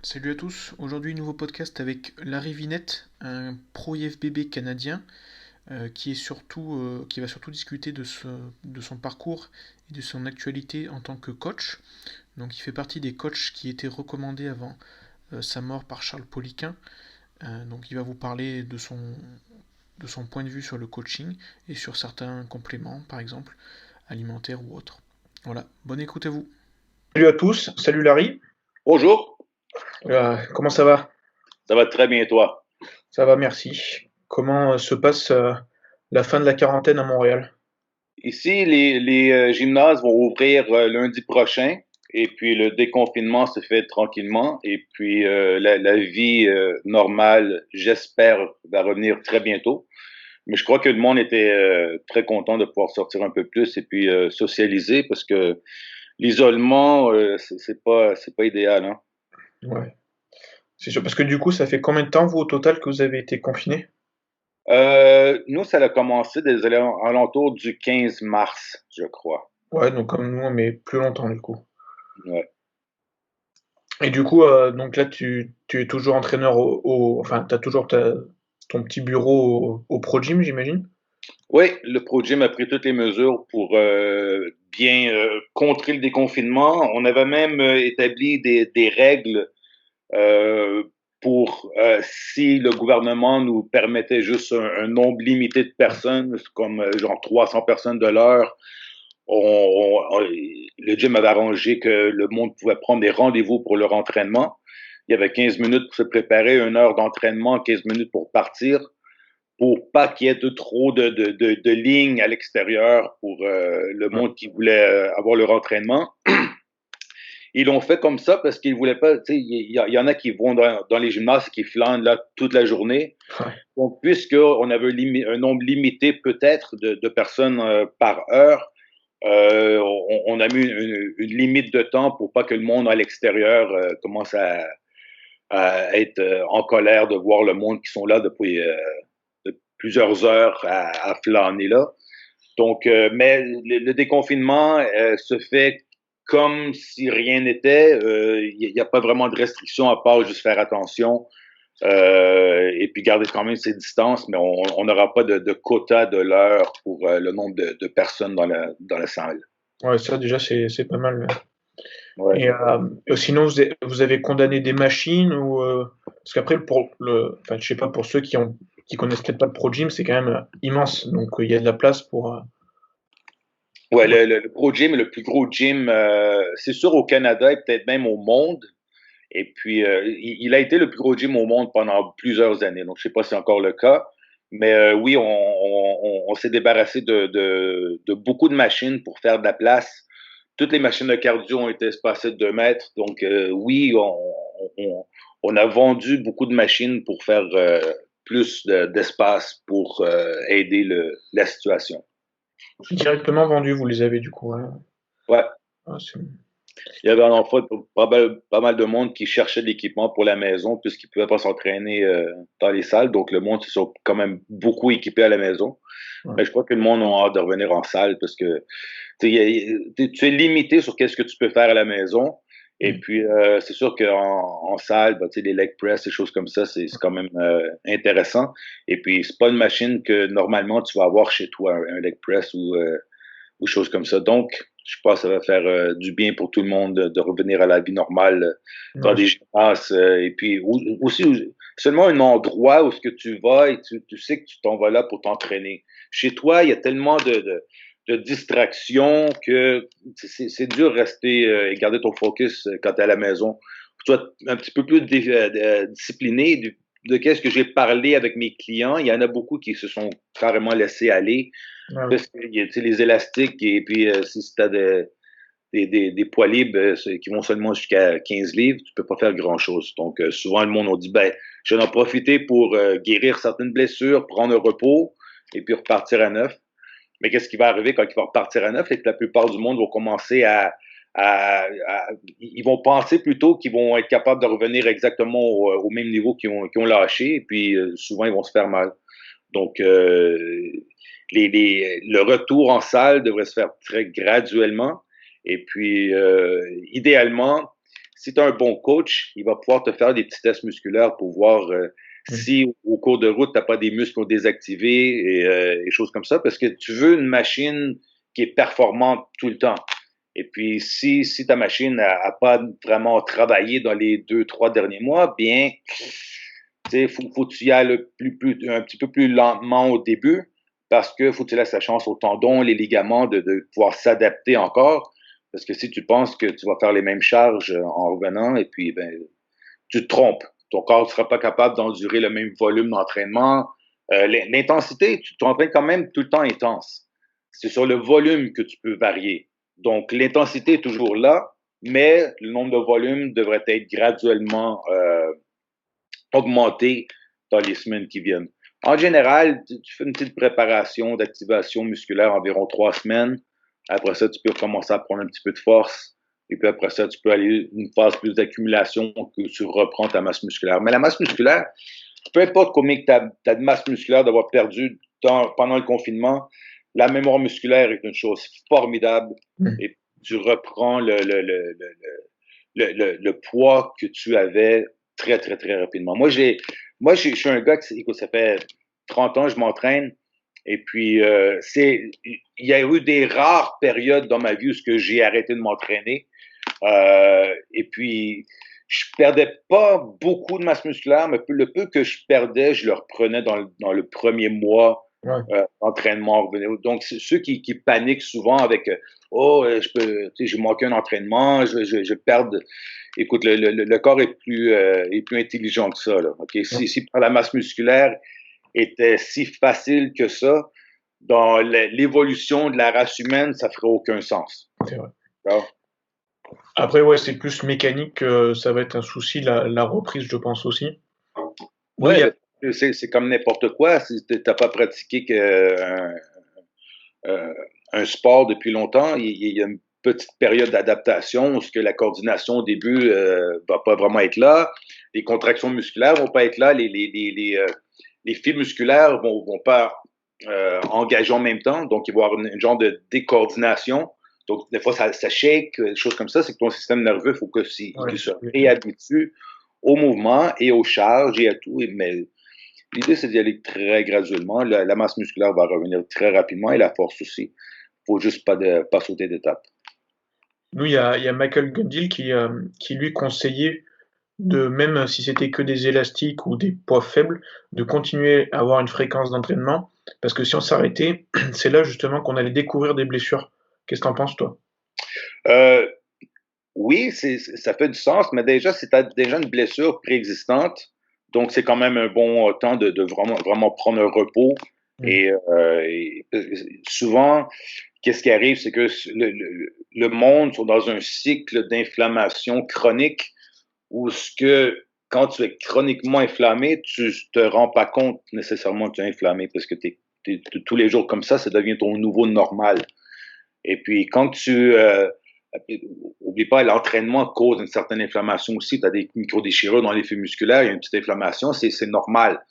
Salut à tous, aujourd'hui nouveau podcast avec Larry Vinette, un pro IFBB canadien qui va surtout discuter de son parcours et de son actualité en tant que coach. Donc il fait partie des coachs qui étaient recommandés avant sa mort par Charles Poliquin. Donc il va vous parler de son point de vue sur le coaching et sur certains compléments, par exemple alimentaires ou autres. Voilà, bonne écoute à vous. Salut à tous, salut Larry. Bonjour, Comment ça va? ça va très bien toi. Ça va, merci. Comment se passe la fin de la quarantaine à Montréal? Ici, les gymnases vont ouvrir lundi prochain et puis le déconfinement se fait tranquillement et puis la vie normale, j'espère, va revenir très bientôt. Mais je crois que le monde était très content de pouvoir sortir un peu plus et puis socialiser parce que l'isolement, c'est pas idéal, hein. Ouais, c'est sûr, parce que du coup, ça fait combien de temps, vous, au total, que vous avez été confiné? Nous, ça a commencé des alentours du 15 mars, je crois. Ouais, donc comme nous, mais plus longtemps, du coup. Ouais. Et du coup, donc là, tu es toujours entraîneur enfin, t'as toujours ton petit bureau au Pro Gym, j'imagine? Oui, le Pro Gym a pris toutes les mesures pour bien contrer le déconfinement. On avait même établi des règles euh, pour si le gouvernement nous permettait juste un nombre limité de personnes, comme genre 300 personnes de l'heure, le gym avait arrangé que le monde pouvait prendre des rendez-vous pour leur entraînement. Il y avait 15 minutes pour se préparer, 1 heure d'entraînement, 15 minutes pour partir pour pas qu'il y ait trop de lignes à l'extérieur pour le Ouais. monde qui voulait avoir leur entraînement. Ils l'ont fait comme ça parce qu'ils voulaient pas, tu sais, il y en a qui vont dans les gymnases qui flânent là toute la journée. Ouais. Donc, puisqu'on avait un nombre limité peut-être de personnes par heure, on a mis une limite de temps pour pas que le monde à l'extérieur commence à être en colère de voir le monde qui sont là depuis plusieurs heures à flâner là. Donc, mais le déconfinement se fait comme si rien n'était. Il n'y a pas vraiment de restrictions à part juste faire attention et puis garder quand même ses distances, mais on n'aura pas de quota de l'heure pour le nombre de personnes dans la salle. Ouais, ça, déjà, c'est pas mal. Ouais. Et sinon, vous avez condamné des machines ou parce qu'après enfin, je sais pas pour ceux qui connaissent peut-être pas le Pro Gym, c'est quand même immense, donc il y a de la place Ouais, pour... le Pro Gym est le plus gros gym, c'est sûr au Canada et peut-être même au monde. Et puis, il a été le plus gros gym au monde pendant plusieurs années. Donc, je sais pas si c'est encore le cas. Mais oui, on s'est débarrassé de beaucoup de machines pour faire de la place. Toutes les machines de cardio ont été espacées de 2 mètres. Donc, oui, on, on a vendu beaucoup de machines pour faire plus d'espace pour aider la situation. directement vendus, vous les avez du coup, hein. Ouais. Ah, Il y avait en fait pas mal de monde qui cherchait de l'équipement pour la maison puisqu'ils ne pouvaient pas s'entraîner dans les salles. Donc, le monde se sont quand même beaucoup équipés à la maison. ouais. Mais je crois que le monde a hâte de revenir en salle parce que tu es limité sur qu'est-ce que tu peux faire à la maison. Et Mm. puis, c'est sûr qu'en salle, les leg press, des choses comme ça, c'est quand même intéressant. Et puis, c'est pas une machine que normalement tu vas avoir chez toi, un leg press ou choses comme ça. Donc, je pense que ça va faire du bien pour tout le monde de revenir à la vie normale dans Ouais, des gymnases. Et puis aussi, seulement un endroit où ce que tu vas et tu sais que tu t'en vas là pour t'entraîner. Chez toi, il y a tellement de distractions que c'est dur de rester et garder ton focus quand tu es à la maison. Tu dois être un petit peu plus discipliné de qu'est-ce que j'ai parlé avec mes clients. Il y en a beaucoup qui se sont carrément laissés aller ah oui. parce que tu sais, les élastiques, et puis si tu as des poids libres qui vont seulement jusqu'à 15 livres, tu peux pas faire grand-chose. Donc, souvent, le monde a dit, ben, je vais en profiter pour guérir certaines blessures, prendre un repos, et puis repartir à neuf. Mais qu'est-ce qui va arriver quand il va repartir à neuf? C'est que la plupart du monde vont commencer ils vont penser plutôt qu'ils vont être capables de revenir exactement au même niveau qu'ils ont lâché, et puis souvent, ils vont se faire mal. Donc, le retour en salle devrait se faire très graduellement. Et puis, idéalement, si tu as un bon coach, il va pouvoir te faire des petits tests musculaires pour voir si au cours de route, tu n'as pas des muscles désactivés et choses comme ça, parce que tu veux une machine qui est performante tout le temps. Et puis, si ta machine n'a pas vraiment travaillé dans les 2-3 derniers mois, bien, il faut que tu y ailles un petit peu plus lentement au début, parce que faut que tu laisses la chance aux tendons, les ligaments de pouvoir s'adapter encore. Parce que si tu penses que tu vas faire les mêmes charges en revenant, et puis ben, tu te trompes. Ton corps ne sera pas capable d'endurer le même volume d'entraînement. L'intensité, tu t'entraînes quand même tout le temps intense. C'est sur le volume que tu peux varier. Donc, l'intensité est toujours là, mais le nombre de volumes devrait être graduellement augmenté dans les semaines qui viennent. En général, tu fais une petite préparation d'activation musculaire environ 3 semaines. Après ça, tu peux commencer à prendre un petit peu de force. Et puis après ça, tu peux aller une phase plus d'accumulation que tu reprends ta masse musculaire. Mais la masse musculaire, peu importe combien tu as de masse musculaire d'avoir perdu pendant le confinement, la mémoire musculaire est une chose formidable. Et tu reprends le poids que tu avais très, très, très rapidement. Moi, je suis un gars qui, ça fait 30 ans, je m'entraîne. Et puis, il y a eu des rares périodes dans ma vie où j'ai arrêté de m'entraîner. Et puis, je perdais pas beaucoup de masse musculaire, mais le peu que je perdais, je le reprenais dans le premier mois d'entraînement. Donc, ceux qui paniquent souvent avec j'ai manqué un entraînement, je perds. Écoute, le corps est plus intelligent que ça. Là, okay? Si la masse musculaire était si facile que ça, dans l'évolution de la race humaine, ça ferait aucun sens. C'est vrai. Alors, après, ouais, c'est plus mécanique, ça va être un souci, la reprise, je pense aussi. Oui, c'est comme n'importe quoi. Si tu n'as pas pratiqué un sport depuis longtemps, il y a une petite période d'adaptation où la coordination au début va pas vraiment être là. Les contractions musculaires vont pas être là. Les fibres musculaires vont pas engager en même temps. Donc, il va y avoir un genre de décoordination. Donc, des fois, ça shake, des choses comme ça. C'est que ton système nerveux, il faut qu'il se réhabitue au mouvement et aux charges et à tout. Mais l'idée, c'est d'y aller très graduellement. La masse musculaire va revenir très rapidement et la force aussi. Il ne faut juste pas sauter d'étape. Nous, il y a Michael Gundil qui lui conseillait de, même si c'était que des élastiques ou des poids faibles, de continuer à avoir une fréquence d'entraînement. Parce que si on s'arrêtait, c'est là justement qu'on allait découvrir des blessures. Qu'est-ce que t'en penses, toi? Oui, ça fait du sens, mais déjà, si tu as déjà une blessure préexistante, donc c'est quand même un bon temps de vraiment, vraiment prendre un repos. Et souvent, qu'est-ce qui arrive, c'est que le monde sont dans un cycle d'inflammation chronique où quand tu es chroniquement inflammé, tu te rends pas compte nécessairement que tu es inflammé parce que tous les jours comme ça devient ton nouveau normal. Et puis, quand oublie pas, l'entraînement cause une certaine inflammation aussi. Tu as des micro-déchirures dans les fibres musculaires, il y a une petite inflammation, c'est normal.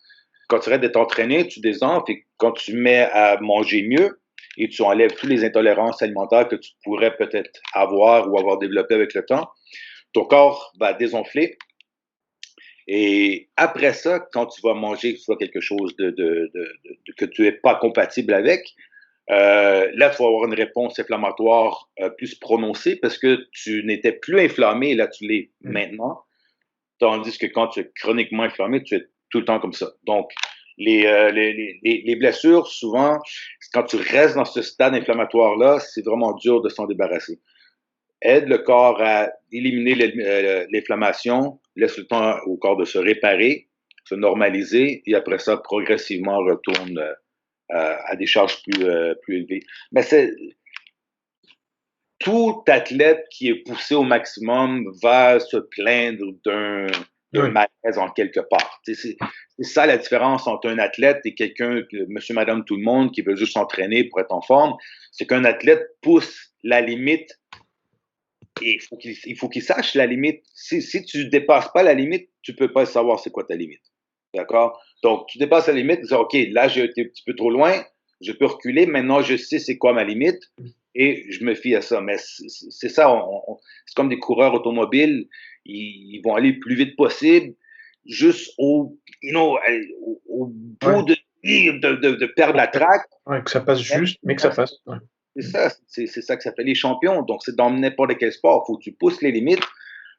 Quand tu arrêtes d'être entraîné, tu désenfles et quand tu mets à manger mieux et tu enlèves toutes les intolérances alimentaires que tu pourrais peut-être avoir ou avoir développées avec le temps, ton corps va désenfler. Et après ça, quand tu vas manger soit quelque chose que tu n'es pas compatible avec, là, tu vas avoir une réponse inflammatoire plus prononcée parce que tu n'étais plus inflammé et là, tu l'es maintenant. Tandis que quand tu es chroniquement inflammé, tu es tout le temps comme ça. Donc, les blessures, souvent, quand tu restes dans ce stade inflammatoire-là, c'est vraiment dur de s'en débarrasser. Aide le corps à éliminer l'inflammation, laisse le temps au corps de se réparer, se normaliser, et après ça, progressivement, retourne à des charges plus élevées. Mais tout athlète qui est poussé au maximum va se plaindre d'un malaise en quelque part. C'est ça la différence entre un athlète et quelqu'un, monsieur, madame, tout le monde, qui veut juste s'entraîner pour être en forme. C'est qu'un athlète pousse la limite et il faut qu'il sache la limite. Si tu ne dépasses pas la limite, tu ne peux pas savoir c'est quoi ta limite. D'accord? Donc, tu dépasses la limite, tu dis, OK, là, j'ai été un petit peu trop loin, je peux reculer, maintenant, je sais c'est quoi ma limite et je me fie à ça. Mais c'est ça, c'est comme des coureurs automobiles, ils vont aller le plus vite possible, juste au bout de perdre la traque. Ouais, que ça passe juste, mais que ça passe. Ouais. C'est ça que ça fait les champions. Donc, c'est dans n'importe quel sport. Il faut que tu pousses les limites.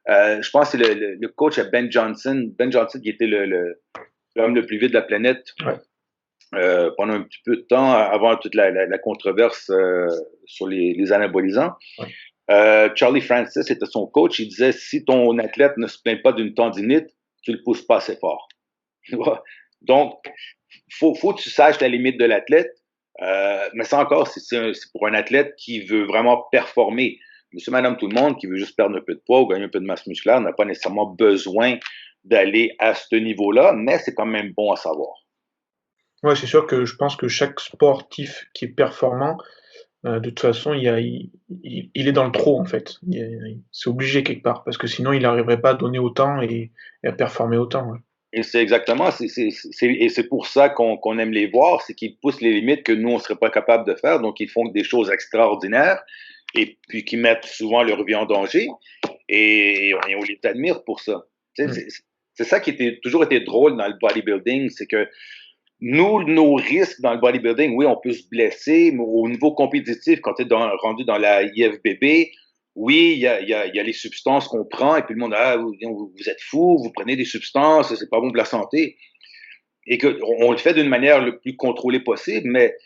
Je pense que c'est le coach Ben Johnson. Ben Johnson, qui était l'homme le plus vite de la planète pendant un petit peu de temps, avant toute la controverse sur les anabolisants. Ouais. Charlie Francis était son coach. Il disait, si ton athlète ne se plaint pas d'une tendinite, tu le pousses pas assez fort. Donc, faut que tu saches la limite de l'athlète. Mais ça encore, c'est pour un athlète qui veut vraiment performer. Monsieur, madame, tout le monde qui veut juste perdre un peu de poids ou gagner un peu de masse musculaire n'a pas nécessairement besoin d'aller à ce niveau-là, mais c'est quand même bon à savoir. Ouais, c'est sûr que je pense que chaque sportif qui est performant, de toute façon, il est dans le trop, en fait. C'est obligé quelque part, parce que sinon, il n'arriverait pas à donner autant et à performer autant. Ouais. Et c'est exactement, et c'est pour ça qu'on aime les voir, c'est qu'ils poussent les limites que nous, on ne serait pas capable de faire. Donc, ils font des choses extraordinaires et puis qui mettent souvent leur vie en danger. Et on les admire pour ça. C'est ça qui toujours été drôle dans le bodybuilding, c'est que nous, nos risques dans le bodybuilding, oui, on peut se blesser, mais au niveau compétitif, quand tu es rendu dans la IFBB, oui, il y a les substances qu'on prend, et puis le monde, vous êtes fous, vous prenez des substances, c'est pas bon pour la santé. Et qu'on le fait d'une manière le plus contrôlée possible, mais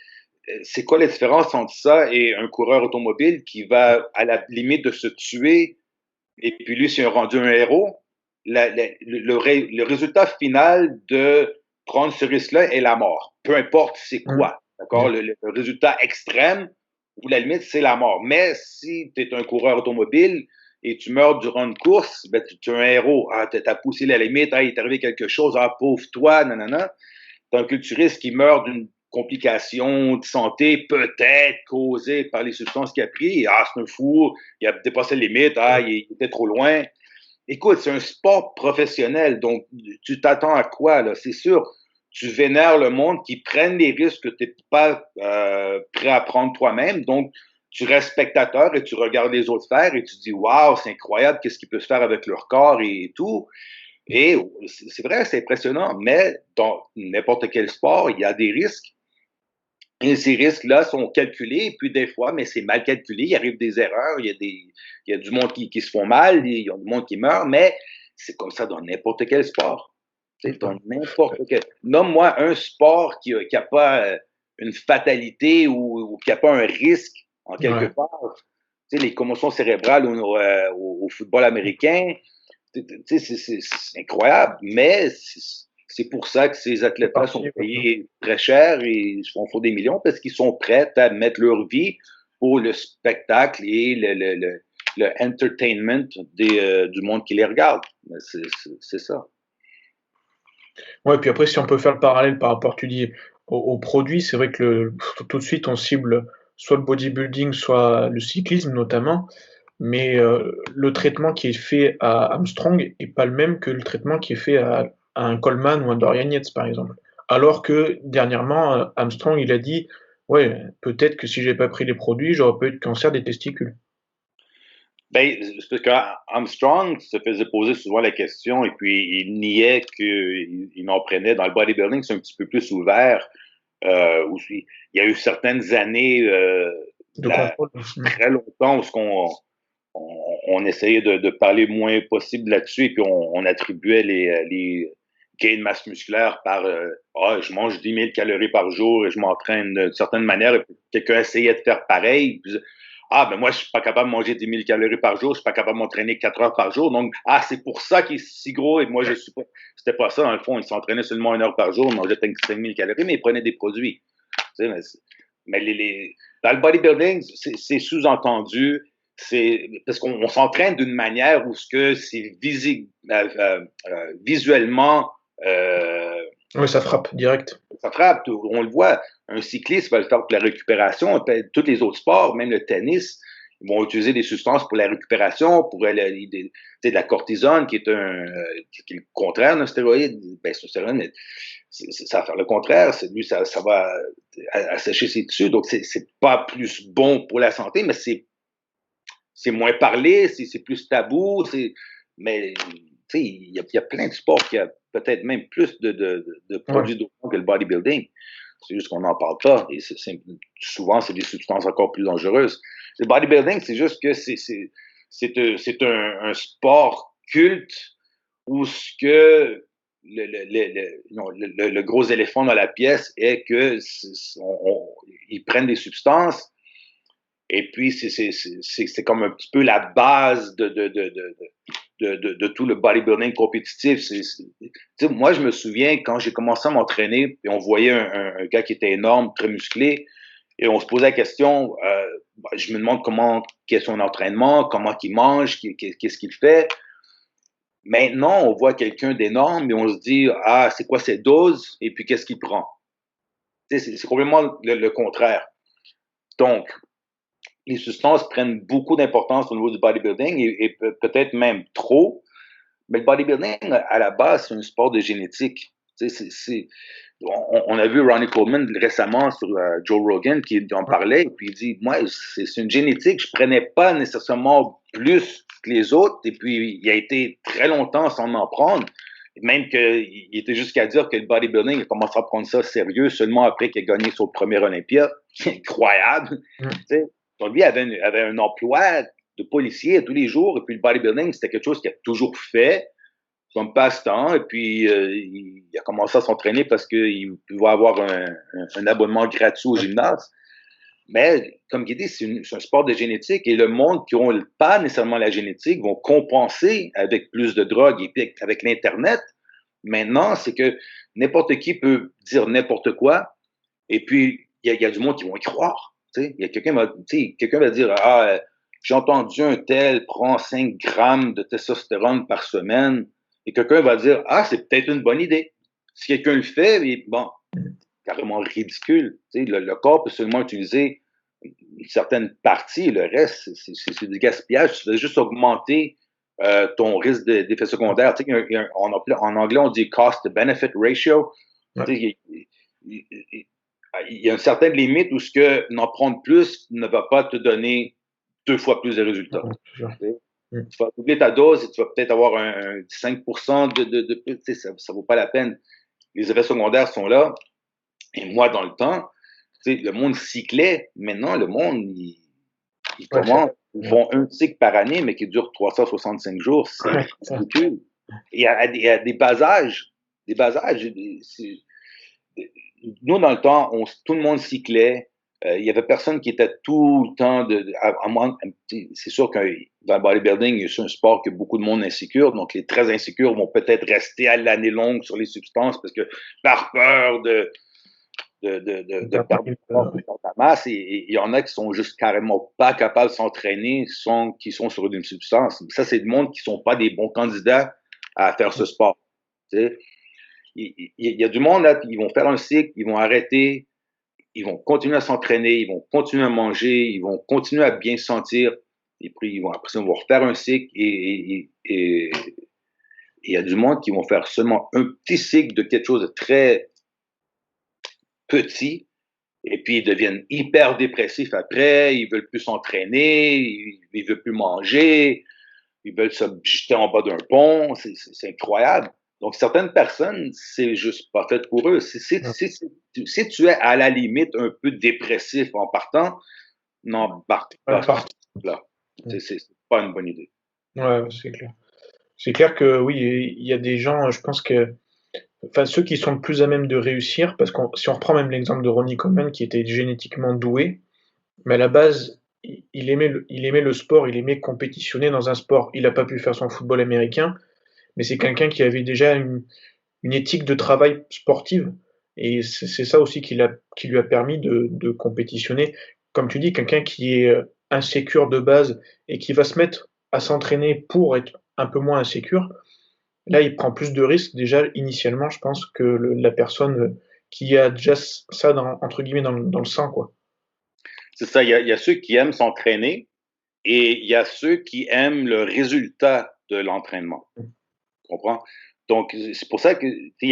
c'est quoi la différence entre ça et un coureur automobile qui va à la limite de se tuer, et puis lui, c'est rendu un héros? Le résultat final de prendre ce risque-là est la mort. Peu importe c'est quoi. D'accord? Le résultat extrême, ou la limite, c'est la mort. Mais si tu es un coureur automobile et tu meurs durant une course, ben, tu es un héros. Ah, tu as poussé la limite, il est arrivé quelque chose, pauvre toi, nanana. Tu as un culturiste qui meurt d'une complication de santé peut-être causée par les substances qu'il a pris. Ah, c'est un fou, il a dépassé la limite, il était trop loin. Écoute, c'est un sport professionnel, donc tu t'attends à quoi, là? C'est sûr, tu vénères le monde qui prennent les risques que tu n'es pas prêt à prendre toi-même. Donc, tu restes spectateur et tu regardes les autres faire et tu te dis, waouh, c'est incroyable, qu'est-ce qu'ils peuvent faire avec leur corps et tout. Et c'est vrai, c'est impressionnant, mais dans n'importe quel sport, il y a des risques. Et ces risques-là sont calculés, puis des fois, mais c'est mal calculé, il arrive des erreurs, il y a du monde qui se font mal, il y a du monde qui meurt, mais c'est comme ça dans n'importe quel sport. Dans n'importe quel. Nomme-moi un sport qui n'a pas une fatalité ou qui n'a pas un risque en quelque part. Les commotions cérébrales au football américain, c'est incroyable, mais c'est pour ça que ces athlètes-là sont payés très cher et ils font des millions parce qu'ils sont prêts à mettre leur vie pour le spectacle et le entertainment du monde qui les regarde. C'est ça. Ouais, puis après, si on peut faire le parallèle par rapport, tu dis, aux produits, c'est vrai que tout de suite, on cible soit le bodybuilding, soit le cyclisme notamment, mais le traitement qui est fait à Armstrong est pas le même que le traitement qui est fait à un Coleman ou un Dorian Yates, par exemple. Alors que dernièrement, Armstrong, il a dit, ouais, peut-être que si j'ai pas pris les produits, j'aurais pas eu de cancer des testicules. Ben, c'est parce qu'Armstrong se faisait poser souvent la question et puis il niait qu'il n'en prenait. Dans le bodybuilding, c'est un petit peu plus ouvert. Il y a eu certaines années très longtemps où on essayait de parler le moins possible là-dessus et puis on attribuait les gains de masse musculaire par je mange 10 000 calories par jour et je m'entraîne d'une certaine manière et puis quelqu'un essayait de faire pareil. Puis, ben moi, je suis pas capable de manger 10 000 calories par jour, je suis pas capable de m'entraîner 4 heures par jour. Donc, c'est pour ça qu'il est si gros et moi, je suis pas. C'était pas ça, dans le fond. Il s'entraînait seulement 1 heure par jour, il mangeait 5 000 calories, mais il prenait des produits. Tu sais, mais dans le bodybuilding, c'est sous-entendu. C'est parce qu'on s'entraîne d'une manière où c'est visuellement. Oui, ça frappe direct. Ça frappe, on le voit. Un cycliste va le faire pour la récupération. Tous les autres sports, même le tennis, ils vont utiliser des substances pour la récupération, pour de la cortisone, qui est le contraire d'un stéroïde. Ben, c'est un stéroïde, mais ça va faire le contraire. Lui, ça va assécher ses tissus. Donc, c'est pas plus bon pour la santé, mais c'est moins parlé, c'est plus tabou. Mais il y a plein de sports qui a peut-être même plus de produits dopants que le bodybuilding. C'est juste qu'on n'en parle pas. Et souvent, c'est des substances encore plus dangereuses. Le bodybuilding, c'est juste que c'est un sport culte où ce que le gros éléphant dans la pièce est que ils prennent des substances et puis c'est comme un petit peu la base de tout le bodybuilding compétitif. Moi, je me souviens quand j'ai commencé à m'entraîner et on voyait un gars qui était énorme, très musclé, et on se posait la question, je me demande quel est son entraînement, comment il mange, qu'est-ce qu'il fait. Maintenant, on voit quelqu'un d'énorme et on se dit, ah, c'est quoi ses doses et puis qu'est-ce qu'il prend? C'est complètement le contraire. Donc, les substances prennent beaucoup d'importance au niveau du bodybuilding et peut-être même trop. Mais le bodybuilding, à la base, c'est un sport de génétique. On a vu Ronnie Coleman récemment sur Joe Rogan qui en parlait, et puis il dit, moi, c'est une génétique, je prenais pas nécessairement plus que les autres, et puis il a été très longtemps sans en prendre, même qu'il était jusqu'à dire que le bodybuilding, il a commencé à prendre ça sérieux seulement après qu'il a gagné son premier Olympia. Incroyable! Donc lui avait un emploi de policier tous les jours, et puis le bodybuilding, c'était quelque chose qu'il a toujours fait, comme passe-temps, et puis il a commencé à s'entraîner parce qu'il pouvait avoir un abonnement gratuit au gymnase. Mais, comme il dit, c'est un sport de génétique et le monde qui n'ont pas nécessairement la génétique vont compenser avec plus de drogue et puis avec l'Internet. Maintenant, c'est que n'importe qui peut dire n'importe quoi et puis il y a du monde qui vont y croire. Il y a quelqu'un va dire, ah, j'ai entendu un tel prend 5 grammes de testostérone par semaine. Et quelqu'un va dire, ah, c'est peut-être une bonne idée. Si quelqu'un le fait, bon, carrément ridicule. Le corps peut seulement utiliser une certaine partie, le reste, c'est du gaspillage. Tu vas juste augmenter ton risque d'effets secondaires. En anglais, on dit cost-benefit ratio. Ouais. Il y a une certaine limite où ce que n'en prendre plus ne va pas te donner 2 fois plus de résultats. Tu vas doubler ta dose et tu vas peut-être avoir un 5% de plus. Ça ne vaut pas la peine. Les effets secondaires sont là. Et moi, dans le temps, le monde cyclait. Maintenant, le monde, ils font un cycle par année, mais qui dure 365 jours. C'est ridicule. Et à des bas âges. Nous, dans le temps, tout le monde cyclait. Il y avait personne qui était tout le temps c'est sûr que dans le bodybuilding, c'est un sport que beaucoup de monde est insécure. Donc, les très insécures vont peut-être rester à l'année longue sur les substances parce que par peur de perdre la masse. Et il y en a qui sont juste carrément pas capables de s'entraîner, qui sont sur une substance. Ça, c'est du monde qui sont pas des bons candidats à faire ce sport. Il y a du monde là, ils vont faire un cycle, ils vont arrêter, ils vont continuer à s'entraîner, ils vont continuer à manger, ils vont continuer à bien se sentir, et puis après ça, ils vont refaire un cycle, et il y a du monde qui vont faire seulement un petit cycle de quelque chose de très petit, et puis ils deviennent hyper dépressifs après, ils veulent plus s'entraîner, ils veulent plus manger, ils veulent se jeter en bas d'un pont, c'est incroyable. Donc, certaines personnes, c'est juste pas fait pour eux. Si tu es à la limite un peu dépressif en partant, n'embarque pas là. C'est pas une bonne idée. Ouais, c'est clair. C'est clair que oui, il y a des gens, je pense que, enfin, ceux qui sont le plus à même de réussir, parce que si on reprend même l'exemple de Ronnie Coleman, qui était génétiquement doué, mais à la base, il aimait le sport, il aimait compétitionner dans un sport. Il n'a pas pu faire son football américain, mais c'est quelqu'un qui avait déjà une éthique de travail sportive. Et c'est ça aussi qui lui a permis de compétitionner. Comme tu dis, quelqu'un qui est insécure de base et qui va se mettre à s'entraîner pour être un peu moins insécure, là, il prend plus de risques déjà initialement, je pense, que la personne qui a déjà ça, entre guillemets, dans le sang, quoi. C'est ça, il y a ceux qui aiment s'entraîner et il y a ceux qui aiment le résultat de l'entraînement. Tu comprends? Donc, c'est pour ça que il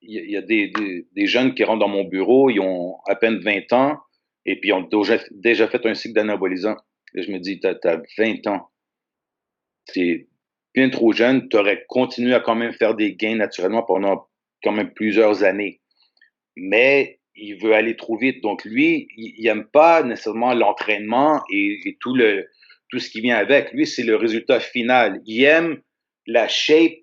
y a des jeunes qui rentrent dans mon bureau, ils ont à peine 20 ans et puis ils ont déjà fait un cycle d'anabolisant. Et je me dis, t'as 20 ans. bien trop jeune, tu aurais continué à quand même faire des gains naturellement pendant quand même plusieurs années. Mais il veut aller trop vite. Donc lui, il aime pas nécessairement l'entraînement et tout ce qui vient avec. Lui, c'est le résultat final. Il aime la shape,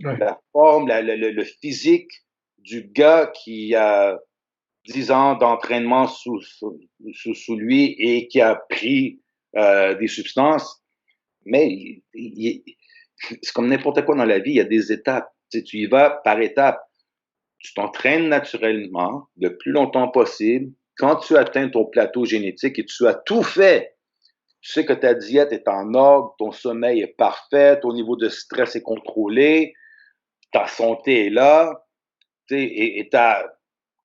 Ouais. la forme, le physique du gars qui a 10 ans d'entraînement sous lui et qui a pris des substances. Mais c'est comme n'importe quoi dans la vie, il y a des étapes. Tu y vas par étapes. Tu t'entraînes naturellement le plus longtemps possible. Quand tu atteins ton plateau génétique et tu as tout fait, tu sais que ta diète est en ordre, ton sommeil est parfait, ton niveau de stress est contrôlé, ta santé est là, et tu as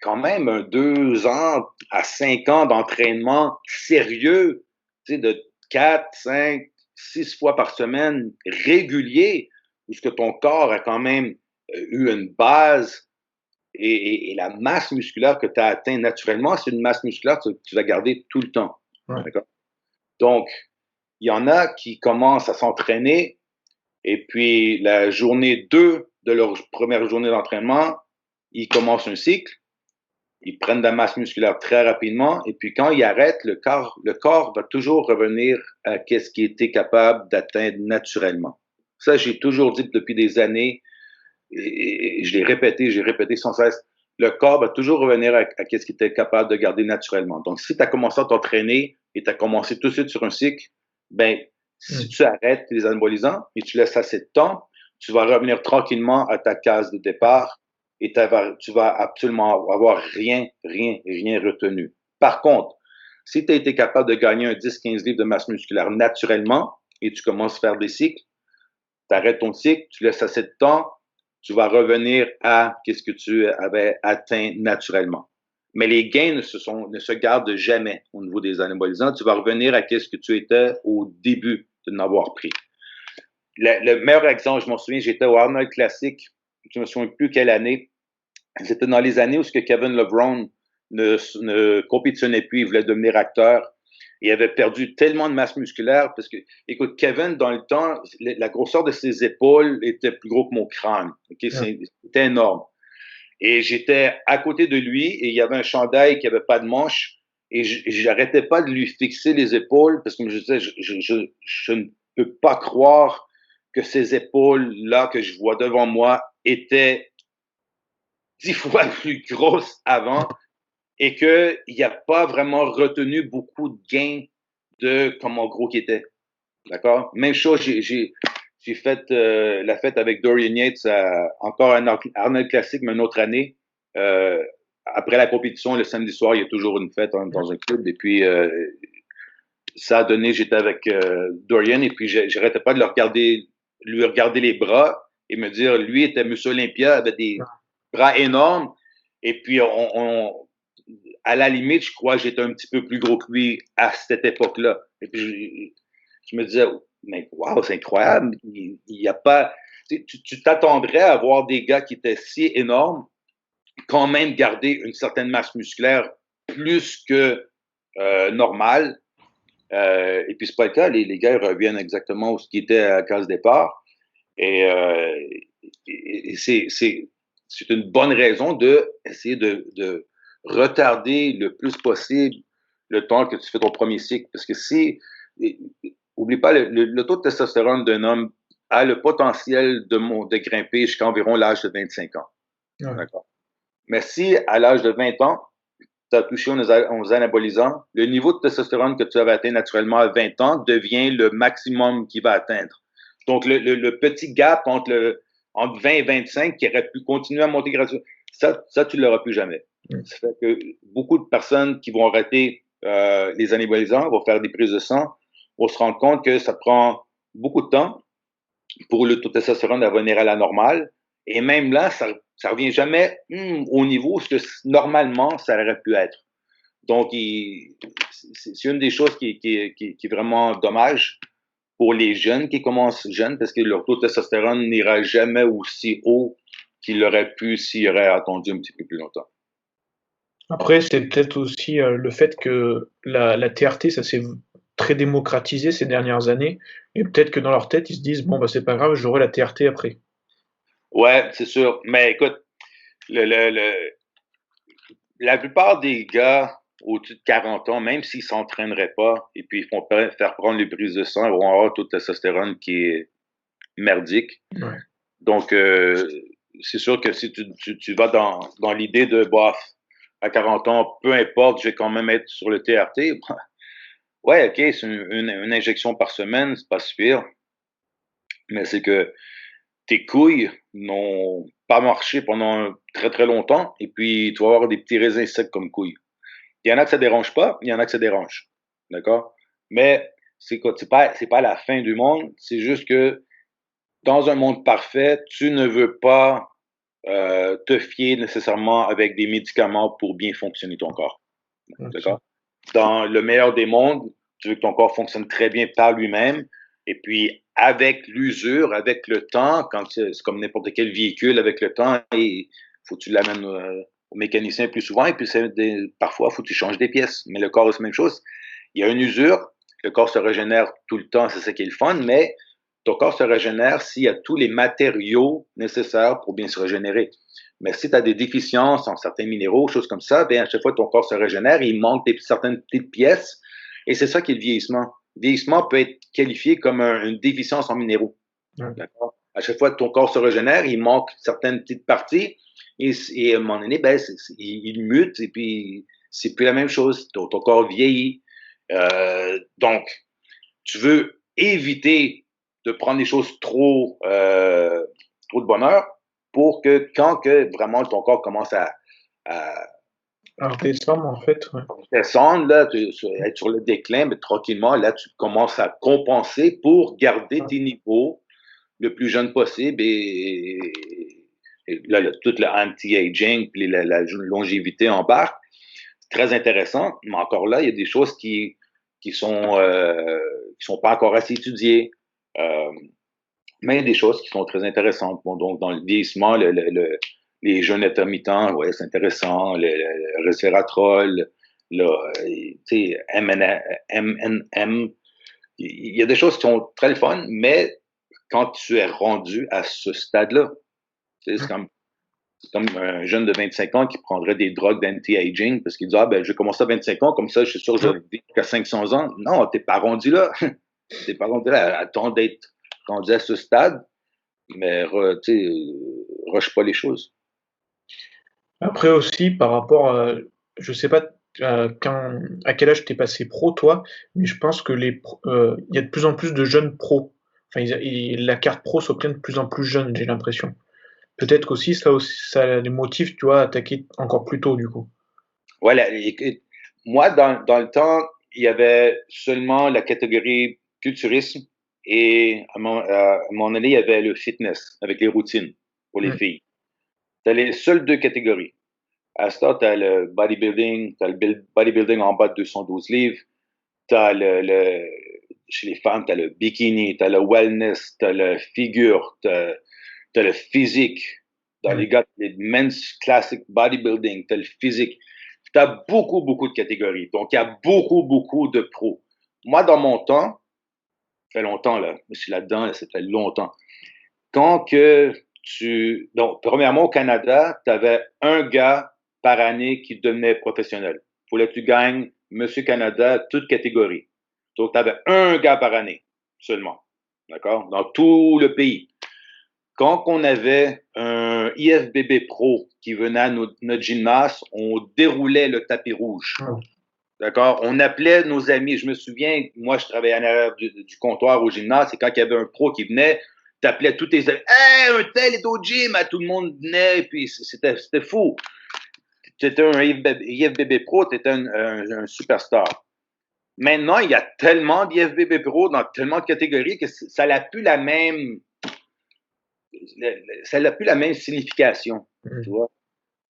quand même 2 ans à 5 ans d'entraînement sérieux, de 4, 5, 6 fois par semaine, régulier, puisque ton corps a quand même eu une base et la masse musculaire que tu as atteint naturellement, c'est une masse musculaire que tu vas garder tout le temps. Ouais. Donc, il y en a qui commencent à s'entraîner et puis la journée 2 de leur première journée d'entraînement, ils commencent un cycle, ils prennent de la masse musculaire très rapidement et puis quand ils arrêtent, le corps va toujours revenir à ce qu'il était capable d'atteindre naturellement. Ça, j'ai toujours dit depuis des années et je l'ai j'ai répété sans cesse. Le corps va toujours revenir à ce qu'il était capable de garder naturellement. Donc, si tu as commencé à t'entraîner et tu as commencé tout de suite sur un cycle, ben, si tu arrêtes les anabolisants et tu laisses assez de temps, tu vas revenir tranquillement à ta case de départ et tu vas absolument avoir rien retenu. Par contre, si tu as été capable de gagner un 10-15 livres de masse musculaire naturellement et tu commences à faire des cycles, tu arrêtes ton cycle, tu laisses assez de temps, tu vas revenir à ce que tu avais atteint naturellement. Mais les gains ne se gardent jamais au niveau des anabolisants. Tu vas revenir à ce que tu étais au début de n'avoir pris. Le meilleur exemple, je m'en souviens, j'étais au Arnold Classic, je ne me souviens plus quelle année. C'était dans les années où Kevin LeBron ne compétitionnait plus, il voulait devenir acteur. Il avait perdu tellement de masse musculaire parce que, écoute, Kevin, dans le temps, la grosseur de ses épaules était plus gros que mon crâne. Okay? C'était énorme. Et j'étais à côté de lui et il y avait un chandail qui n'avait pas de manche et j'arrêtais pas de lui fixer les épaules parce que je disais, je ne peux pas croire que ces épaules-là que je vois devant moi étaient 10 fois plus grosses avant et qu'il n'y a pas vraiment retenu beaucoup de gains de comment gros qu'il était. D'accord? Même chose, j'ai fait la fête avec Dorian Yates, encore un Arnold Classic, mais une autre année. Après la compétition, le samedi soir, il y a toujours une fête dans un club. Et puis, ça a donné, j'étais avec Dorian et puis j'arrêtais pas de lui regarder les bras et me dire, lui était Monsieur Olympia, avait des bras énormes. Et puis, à la limite, je crois que j'étais un petit peu plus gros que lui à cette époque-là. Et puis, je me disais, mais wow, c'est incroyable. Il y a pas. Tu t'attendrais à voir des gars qui étaient si énormes, quand même garder une certaine masse musculaire plus que normale. Et puis, c'est pas le cas. Les gars reviennent exactement où ce qui était à la case départ. Et c'est une bonne raison d'essayer de retarder le plus possible le temps que tu fais ton premier cycle. Parce que oublie pas, le taux de testostérone d'un homme a le potentiel de grimper jusqu'à environ l'âge de 25 ans. Ouais. D'accord. Mais si à l'âge de 20 ans, tu as touché aux anabolisants, le niveau de testostérone que tu avais atteint naturellement à 20 ans devient le maximum qu'il va atteindre. Donc, le petit gap entre 20 et 25 qui aurait pu continuer à monter graduellement, ça tu ne l'auras plus jamais. Ça fait que beaucoup de personnes qui vont arrêter les anabolisants, vont faire des prises de sang, vont se rendre compte que ça prend beaucoup de temps pour le taux de testostérone à revenir à la normale. Et même là, ça ne revient jamais au niveau que normalement ça aurait pu être. Donc, c'est une des choses qui est vraiment dommage pour les jeunes qui commencent jeunes parce que leur taux de testostérone n'ira jamais aussi haut qu'il aurait pu s'il aurait attendu un petit peu plus longtemps. Après, c'est peut-être aussi le fait que la TRT, ça s'est très démocratisé ces dernières années, et peut-être que dans leur tête, ils se disent, bon, bah, c'est pas grave, j'aurai la TRT après. Ouais, c'est sûr. Mais écoute, le, le, le, la plupart des gars au-dessus de 40 ans, même s'ils s'entraîneraient pas et puis ils font faire prendre les prises de sang, ils vont avoir toute la testostérone qui est merdique. Ouais. Donc, c'est sûr que si tu vas dans l'idée de, bof, à 40 ans, peu importe, je vais quand même être sur le TRT. Ouais, OK, c'est une injection par semaine, c'est pas super, mais c'est que tes couilles n'ont pas marché pendant très, très longtemps, et puis tu vas avoir des petits raisins secs comme couilles. Il y en a que ça dérange pas, il y en a que ça dérange. D'accord? Mais c'est quoi? C'est pas la fin du monde, c'est juste que dans un monde parfait, tu ne veux pas te fier nécessairement avec des médicaments pour bien fonctionner ton corps. Ok. D'accord? Dans le meilleur des mondes, tu veux que ton corps fonctionne très bien par lui-même. Et puis, avec l'usure, avec le temps, quand c'est comme n'importe quel véhicule, avec le temps, il faut que tu l'amènes au mécanicien plus souvent. Et puis, parfois, il faut que tu changes des pièces. Mais le corps, c'est la même chose. Il y a une usure, le corps se régénère tout le temps, c'est ça qui est le fun, mais ton corps se régénère s'il y a tous les matériaux nécessaires pour bien se régénérer. Mais si tu as des déficiences en certains minéraux, choses comme ça, bien, à chaque fois que ton corps se régénère, il manque certaines petites pièces. Et c'est ça qui est le vieillissement. Le vieillissement peut être qualifié comme une déficience en minéraux. Ouais. D'accord? À chaque fois que ton corps se régénère, il manque certaines petites parties. Et à un moment donné, ben, il mute et puis c'est plus la même chose. Ton corps vieillit. Donc, tu veux éviter de prendre des choses trop de bonheur pour que quand que vraiment ton corps commence à Alors descendre, en fait, ouais. descendre, là, être sur le déclin, mais tranquillement, là, tu commences à compenser pour garder tes niveaux le plus jeune possible et là, tout le anti-aging puis la longévité embarque. C'est très intéressant, mais encore là, il y a des choses qui sont pas encore assez étudiées. Euh, mais il y a des choses qui sont très intéressantes. Bon, donc, dans le vieillissement, les jeûnes intermittents, ouais, c'est intéressant. Le resveratrol, MNM. Il y a des choses qui sont très fun, mais quand tu es rendu à ce stade-là, c'est comme un jeune de 25 ans qui prendrait des drogues d'anti-aging parce qu'il dit, ah, ben, je vais commencer à 25 ans, comme ça, je suis sûr que je vais vivre jusqu'à 500 ans. Non, t'es pas rendu là. T'es pas rendu là. Attends d'être rendu à ce stade, mais, tu sais, rush pas les choses. Après aussi, par rapport à, je sais pas à quel âge t'es passé pro, toi, mais je pense que il y a de plus en plus de jeunes pros. Enfin, la carte pro s'obtient de plus en plus jeune, j'ai l'impression. Peut-être qu'aussi ça les motive, tu vois, à attaquer encore plus tôt, du coup. Voilà. Moi, dans le temps, il y avait seulement la catégorie culturisme et à mon année, il y avait le fitness avec les routines pour les Mm. filles. C'était les seules deux catégories. À ce temps, tu as le bodybuilding, tu as le bodybuilding en bas de 212 livres, tu as chez les femmes, tu as le bikini, tu as le wellness, tu as le figure, tu as le physique. Dans Ouais. les gars, les men's classic bodybuilding, tu as le physique. Tu as beaucoup, beaucoup de catégories. Donc, il y a beaucoup, beaucoup de pros. Moi, dans mon temps, ça fait longtemps, là, je suis là-dedans, là, ça fait longtemps. Quand que donc, premièrement, au Canada, tu avais un gars par année qui devenait professionnel. Il fallait que tu gagnes Monsieur Canada, toute catégorie. Donc, tu avais un gars par année seulement. D'accord? Dans tout le pays. Quand on avait un IFBB Pro qui venait à notre gymnase, on déroulait le tapis rouge. Ouais. D'accord? On appelait nos amis. Je me souviens, moi, je travaillais en arrière du comptoir au gymnase, et quand il y avait un pro qui venait, t'appelais tous tes amis. Hey, un tel est au gym, tout le monde venait, puis c'était fou. T'étais un IFBB Pro, t'étais un superstar. Maintenant, il y a tellement d'IFBB Pro dans tellement de catégories que ça n'a plus la même, ça n'a plus la même signification. Tu Mm. vois?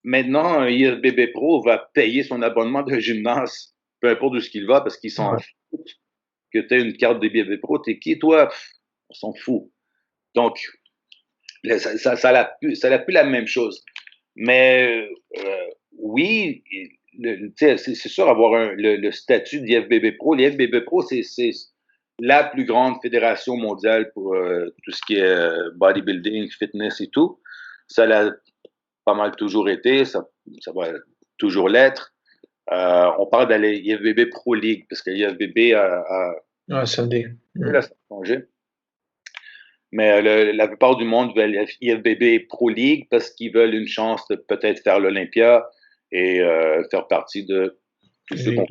Maintenant, un IFBB Pro va payer son abonnement de gymnase, peu importe où ce qu'il va, parce qu'il s'en Ouais. fout que tu aies une carte de IFBB Pro. T'es qui, toi? On s'en fout. Donc, ça n'a plus la même chose. Mais oui, c'est sûr avoir le statut d'IFBB Pro. L'IFBB Pro, c'est la plus grande fédération mondiale pour tout ce qui est bodybuilding, fitness et tout. Ça l'a pas mal toujours été, ça va toujours l'être. On parle de l'IFBB Pro League, parce que l'IFBB ça a changé. Mais la plupart du monde veulent IFBB Pro League parce qu'ils veulent une chance de peut-être faire l'Olympia et faire partie de tout ce qu'on...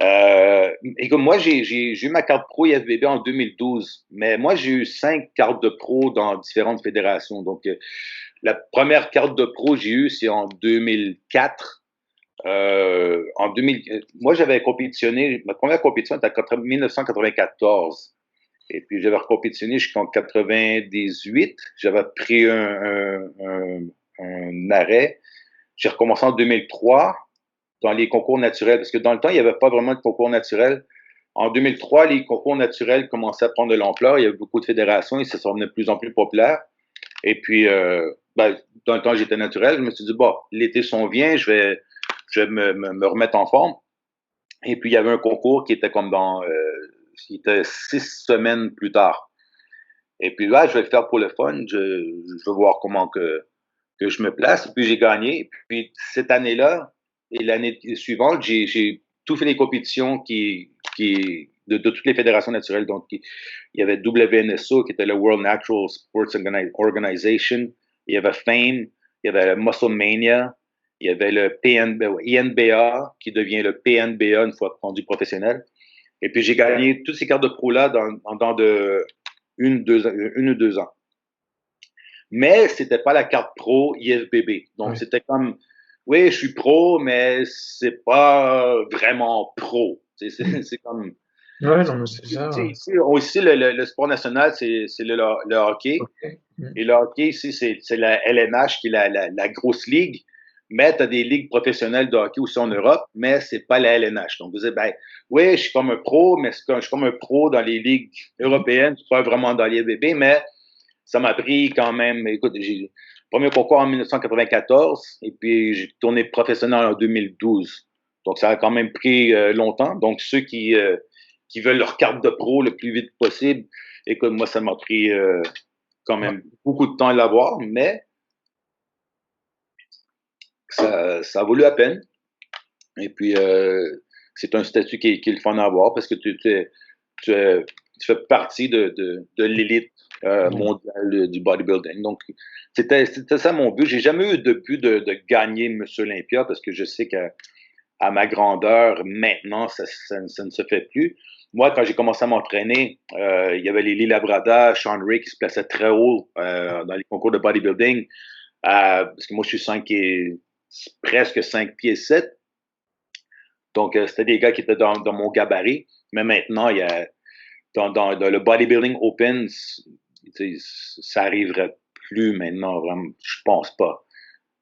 et comme moi, j'ai eu ma carte pro IFBB en 2012, mais moi, j'ai eu 5 cartes de pro dans différentes fédérations. Donc, la première carte de pro que j'ai eue, c'est en 2004. Moi, j'avais compétitionné, ma première compétition était en 1994. Et puis, j'avais recompétitionné jusqu'en 98. J'avais pris un arrêt. J'ai recommencé en 2003 dans les concours naturels, parce que dans le temps, il n'y avait pas vraiment de concours naturels. En 2003, les concours naturels commençaient à prendre de l'ampleur. Il y avait beaucoup de fédérations et ça devenait de plus en plus populaire. Et puis, dans le temps, j'étais naturel. Je me suis dit, bon, l'été s'en vient, je vais me remettre en forme. Et puis, il y avait un concours qui était comme qui était 6 semaines plus tard. Et puis là, je vais le faire pour le fun. Je veux voir comment que je me place. Et puis, j'ai gagné. Et puis, cette année-là et l'année suivante, j'ai tout fait les compétitions de toutes les fédérations naturelles. Donc, il y avait WNSO, qui était le World Natural Sports Organization. Il y avait FAME. Il y avait Muscle Mania. Il y avait le INBA, qui devient le PNBA une fois rendu professionnel. Et puis, j'ai gagné toutes ces cartes de pro-là dans de une ou deux ans. Mais c'était pas la carte pro IFBB. Donc, c'était comme, oui, je suis pro, mais c'est pas vraiment pro. C'est comme... Ouais, non, mais c'est ça. Aussi, le sport national, c'est le hockey. Et le hockey, ici, c'est la LNH, qui est la grosse ligue. Mais tu as des ligues professionnelles de hockey aussi en Europe, mais c'est pas la LNH. Donc, vous dites, ben, oui, je suis comme un pro, mais je suis comme un pro dans les ligues européennes, je suis pas vraiment dans l'IFBB, mais ça m'a pris quand même, écoute, j'ai premier concours en 1994, et puis j'ai tourné professionnel en 2012. Donc, ça a quand même pris longtemps. Donc, ceux qui veulent leur carte de pro le plus vite possible, écoute, moi, ça m'a pris quand même beaucoup de temps à l'avoir, mais ça a valu la peine. Et puis, c'est un statut qui est le fun à avoir parce que tu fais partie de l'élite mondiale du bodybuilding. Donc, c'était ça mon but. J'ai jamais eu de but de gagner Monsieur Olympia parce que je sais qu'à ma grandeur, maintenant, ça ne se fait plus. Moi, quand j'ai commencé à m'entraîner, il y avait Lily Labrada, Sean Ray qui se plaçaient très haut dans les concours de bodybuilding. Parce que moi, je suis presque 5 pieds 7. Donc, c'était des gars qui étaient dans mon gabarit. Mais maintenant, il y a dans le bodybuilding open, ça arriverait plus maintenant, vraiment, je pense pas.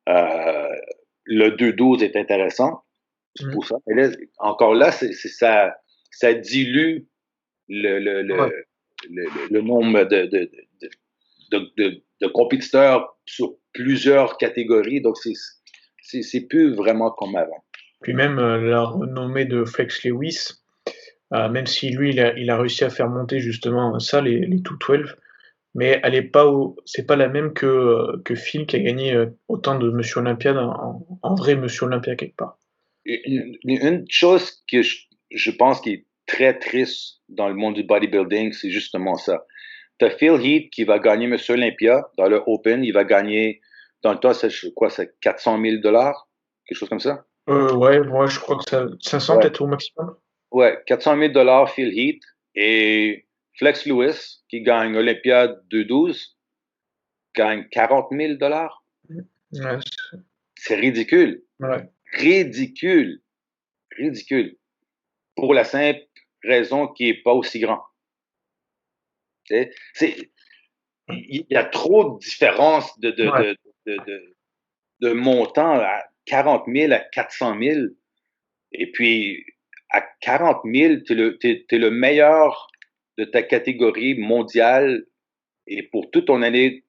Le 2-12 est intéressant, c'est pour ça. Mais là, encore là, ça dilue le nombre de compétiteurs sur plusieurs catégories. Donc, c'est plus vraiment comme avant. Puis même la renommée de Flex Lewis, même si lui, il a réussi à faire monter justement ça, les 212, mais elle est pas c'est pas la même que Phil qui a gagné autant de Monsieur Olympia en vrai Monsieur Olympia quelque part. Une chose que je pense qui est très triste dans le monde du bodybuilding, c'est justement ça. T'as Phil Heath qui va gagner Monsieur Olympia dans le Open, il va gagner, dans le temps, c'est 400 000 $, quelque chose comme ça? Ouais, moi je crois que 500 peut-être au maximum. Ouais, 400 000 $ Phil Heath et Flex Lewis qui gagne Olympiade 2-12 gagne 40 000 $. Ouais, c'est ridicule. Ouais. Ridicule. Pour la simple raison qu'il n'est pas aussi grand. Il y a trop de différence de montant à 40 000 à 400 000. Et puis, à 40 000, tu es le meilleur de ta catégorie mondiale et pour toute ton année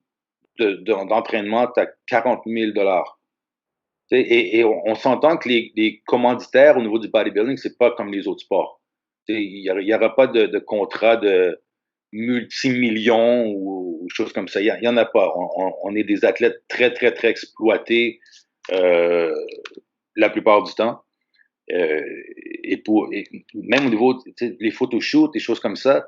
d'entraînement, tu as 40 000 $. Et on s'entend que les commanditaires au niveau du bodybuilding, c'est pas comme les autres sports. Il y aura pas de contrat de multimillions ou choses comme ça. Il y en a pas. On est des athlètes très, très, très exploités la plupart du temps. Et même au niveau des photoshoots, des choses comme ça,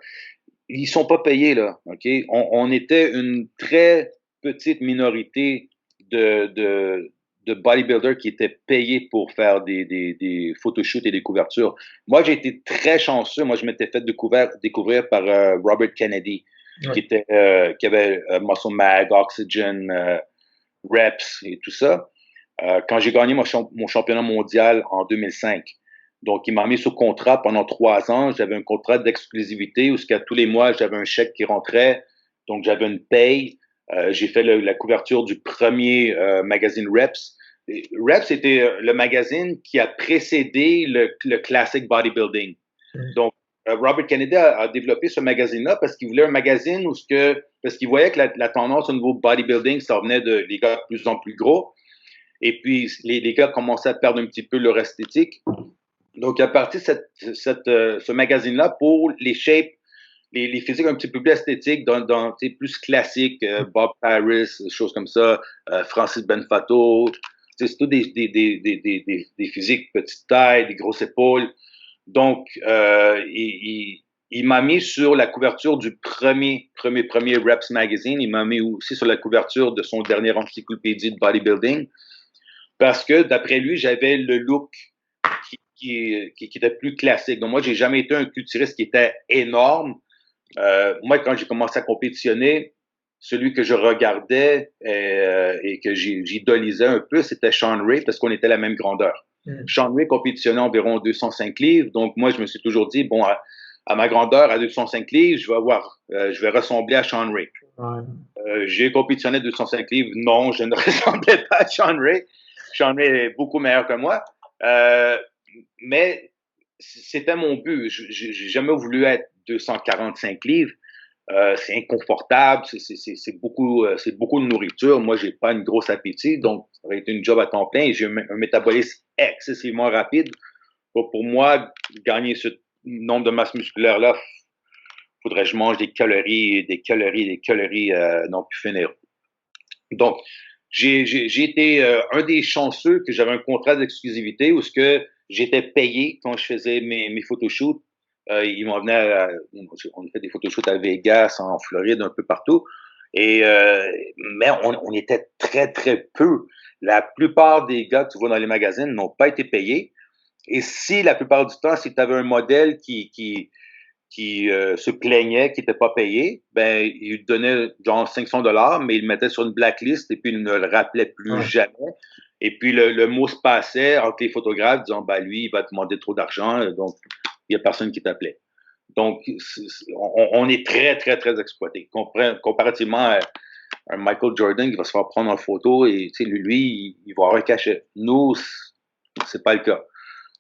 ils sont pas payés là. Ok, on était une très petite minorité de bodybuilders qui étaient payés pour faire des photoshoots et des couvertures. Moi, j'ai été très chanceux. Moi, je m'étais fait découvrir par Robert Kennedy, qui avait Muscle Mag, Oxygen, Reps et tout ça. Quand j'ai gagné mon championnat mondial en 2005. Donc, il m'a mis sous contrat pendant 3 ans. J'avais un contrat d'exclusivité où tous les mois, j'avais un chèque qui rentrait. Donc, j'avais une paye. J'ai fait la couverture du premier magazine Reps. Et Reps, c'était le magazine qui a précédé le classic bodybuilding. Donc, Robert Kennedy a développé ce magazine-là parce qu'il voulait un magazine parce qu'il voyait que la tendance au niveau bodybuilding, ça venait des gars de plus en plus gros. Et puis, les gars commençaient à perdre un petit peu leur esthétique. Donc, il a parti ce magazine-là pour les shapes, les physiques un petit peu plus esthétiques, plus classiques, Bob Paris, des choses comme ça, Francis Benfato. C'est tout des physiques petite taille, des grosses épaules. Donc, il m'a mis sur la couverture du premier Reps Magazine. Il m'a mis aussi sur la couverture de son dernier encyclopédie de bodybuilding. Parce que, d'après lui, j'avais le look qui était plus classique. Donc, moi, j'ai jamais été un culturiste qui était énorme. Moi, quand j'ai commencé à compétitionner, celui que je regardais et que j'idolisais un peu, c'était Sean Ray, parce qu'on était la même grandeur. Sean Ray compétitionnait environ 205 livres. Donc, moi, je me suis toujours dit, bon, à ma grandeur, à 205 livres, je vais ressembler à Sean Ray. J'ai compétitionné 205 livres. Non, je ne ressemblais pas à Sean Ray. Sean Ray est beaucoup meilleur que moi. Mais c'était mon but. J'ai jamais voulu être 245 livres. C'est inconfortable, c'est beaucoup de nourriture. Moi, j'ai pas une grosse appétit, donc ça aurait été une job à temps plein et j'ai un métabolisme excessivement rapide. Pour moi, gagner ce nombre de masse musculaire-là, faudrait que je mange des calories, non plus finir. Donc, j'ai été un des chanceux que j'avais un contrat d'exclusivité où ce que j'étais payé quand je faisais mes photoshoots. Ils m'ont venu on a fait des photoshoots à Vegas, en Floride, un peu partout. Mais on était très, très peu. La plupart des gars que tu vois dans les magazines n'ont pas été payés. Et si la plupart du temps, si tu avais un modèle qui se plaignait qu'il n'était pas payé, ben, il lui donnait genre $500, mais il le mettait sur une blacklist et puis il ne le rappelait plus jamais. Et puis le mot se passait entre les photographes disant, ben, lui, il va te demander trop d'argent, donc il n'y a personne qui t'appelait. Donc, on est très, très, très exploité. Comparativement à un Michael Jordan qui va se faire prendre en photo et lui, il va avoir un cachet. Nous, c'est pas le cas.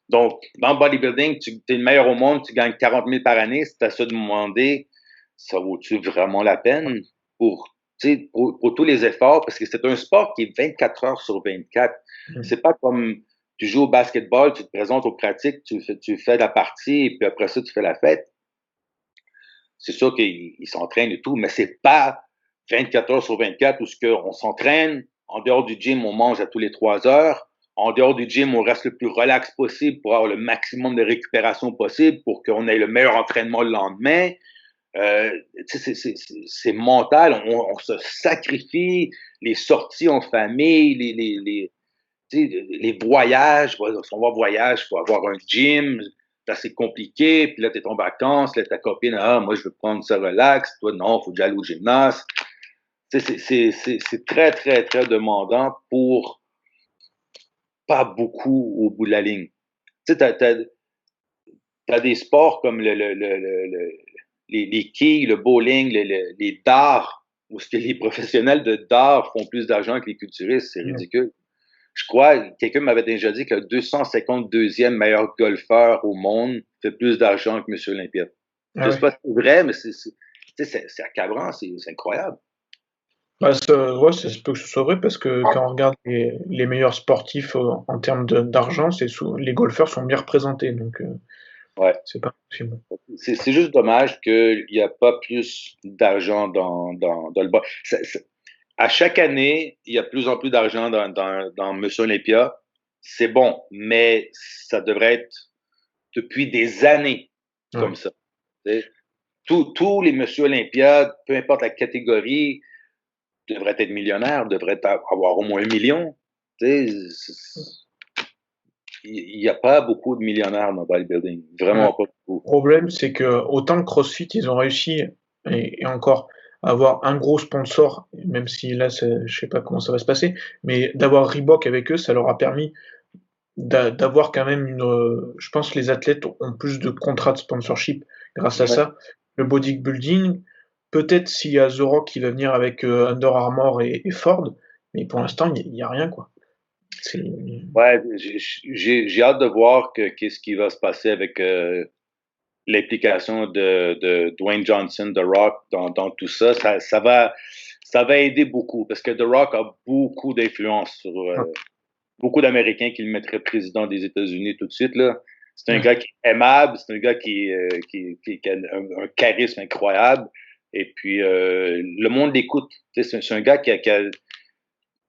Donc, dans le bodybuilding, tu es le meilleur au monde, tu gagnes 40 000 par année. Si tu as ça de demander, ça vaut-tu vraiment la peine pour tous les efforts? Parce que c'est un sport qui est 24 heures sur 24. C'est pas comme tu joues au basketball, tu te présentes aux pratiques, tu fais la partie et puis après ça, tu fais la fête. C'est sûr qu'ils s'entraînent et tout, mais c'est pas 24 heures sur 24 où on s'entraîne. En dehors du gym, on mange à tous les 3 heures. En dehors du gym, on reste le plus relax possible pour avoir le maximum de récupération possible pour qu'on ait le meilleur entraînement le lendemain. C'est mental. On se sacrifie. Les sorties en famille, les voyages. Si on va en voyage, il faut avoir un gym. C'est assez compliqué. Puis là, tu es en vacances. Là, ta copine, moi, je veux prendre ça relax. Toi, non, il faut que j'aille au gymnase. C'est très, très, très demandant pour pas beaucoup au bout de la ligne. Tu sais, t'as des sports comme les quilles, le bowling, les dards, où les professionnels de dards font plus d'argent que les culturistes. C'est ridicule. Je crois, quelqu'un m'avait déjà dit que le 252e meilleur golfeur au monde fait plus d'argent que M. Olympia. Je sais pas si c'est vrai, mais c'est accabrant, c'est incroyable. Bah, ouais, ça se peut que ce soit vrai parce que quand on regarde les meilleurs sportifs en termes d'argent, les golfeurs sont bien représentés, donc Ouais. c'est pas possible. C'est juste dommage qu'il n'y a pas plus d'argent dans le bas. À chaque année, il y a plus en plus d'argent dans Monsieur Olympia. C'est bon, mais ça devrait être depuis des années Ouais. comme ça. Tous les Monsieur Olympia, peu importe la catégorie, devraient être millionnaires, devraient avoir au moins 1 million. Il n'y a pas beaucoup de millionnaires dans le bodybuilding. Ouais. Vraiment pas Le beaucoup. problème, c'est que autant que CrossFit, ils ont réussi, et encore, à avoir un gros sponsor, même si là, je sais pas comment ça va se passer, mais d'avoir Reebok avec eux, ça leur a permis d'avoir quand même je pense que les athlètes ont plus de contrats de sponsorship grâce à Ouais. ça. Le bodybuilding, peut-être s'il y a The Rock qui va venir avec Under Armour et Ford, mais pour l'instant, il y a rien, quoi. C'est Ouais, j'ai hâte de voir qu'est-ce qui va se passer avec l'implication de Dwayne Johnson, The Rock dans tout ça. Ça va aider beaucoup parce que The Rock a beaucoup d'influence sur beaucoup d'Américains qui le mettraient président des États-Unis tout de suite. Là. C'est un ouais. gars qui est aimable, c'est un gars qui a un charisme incroyable. Et puis, le monde l'écoute. C'est un gars qui a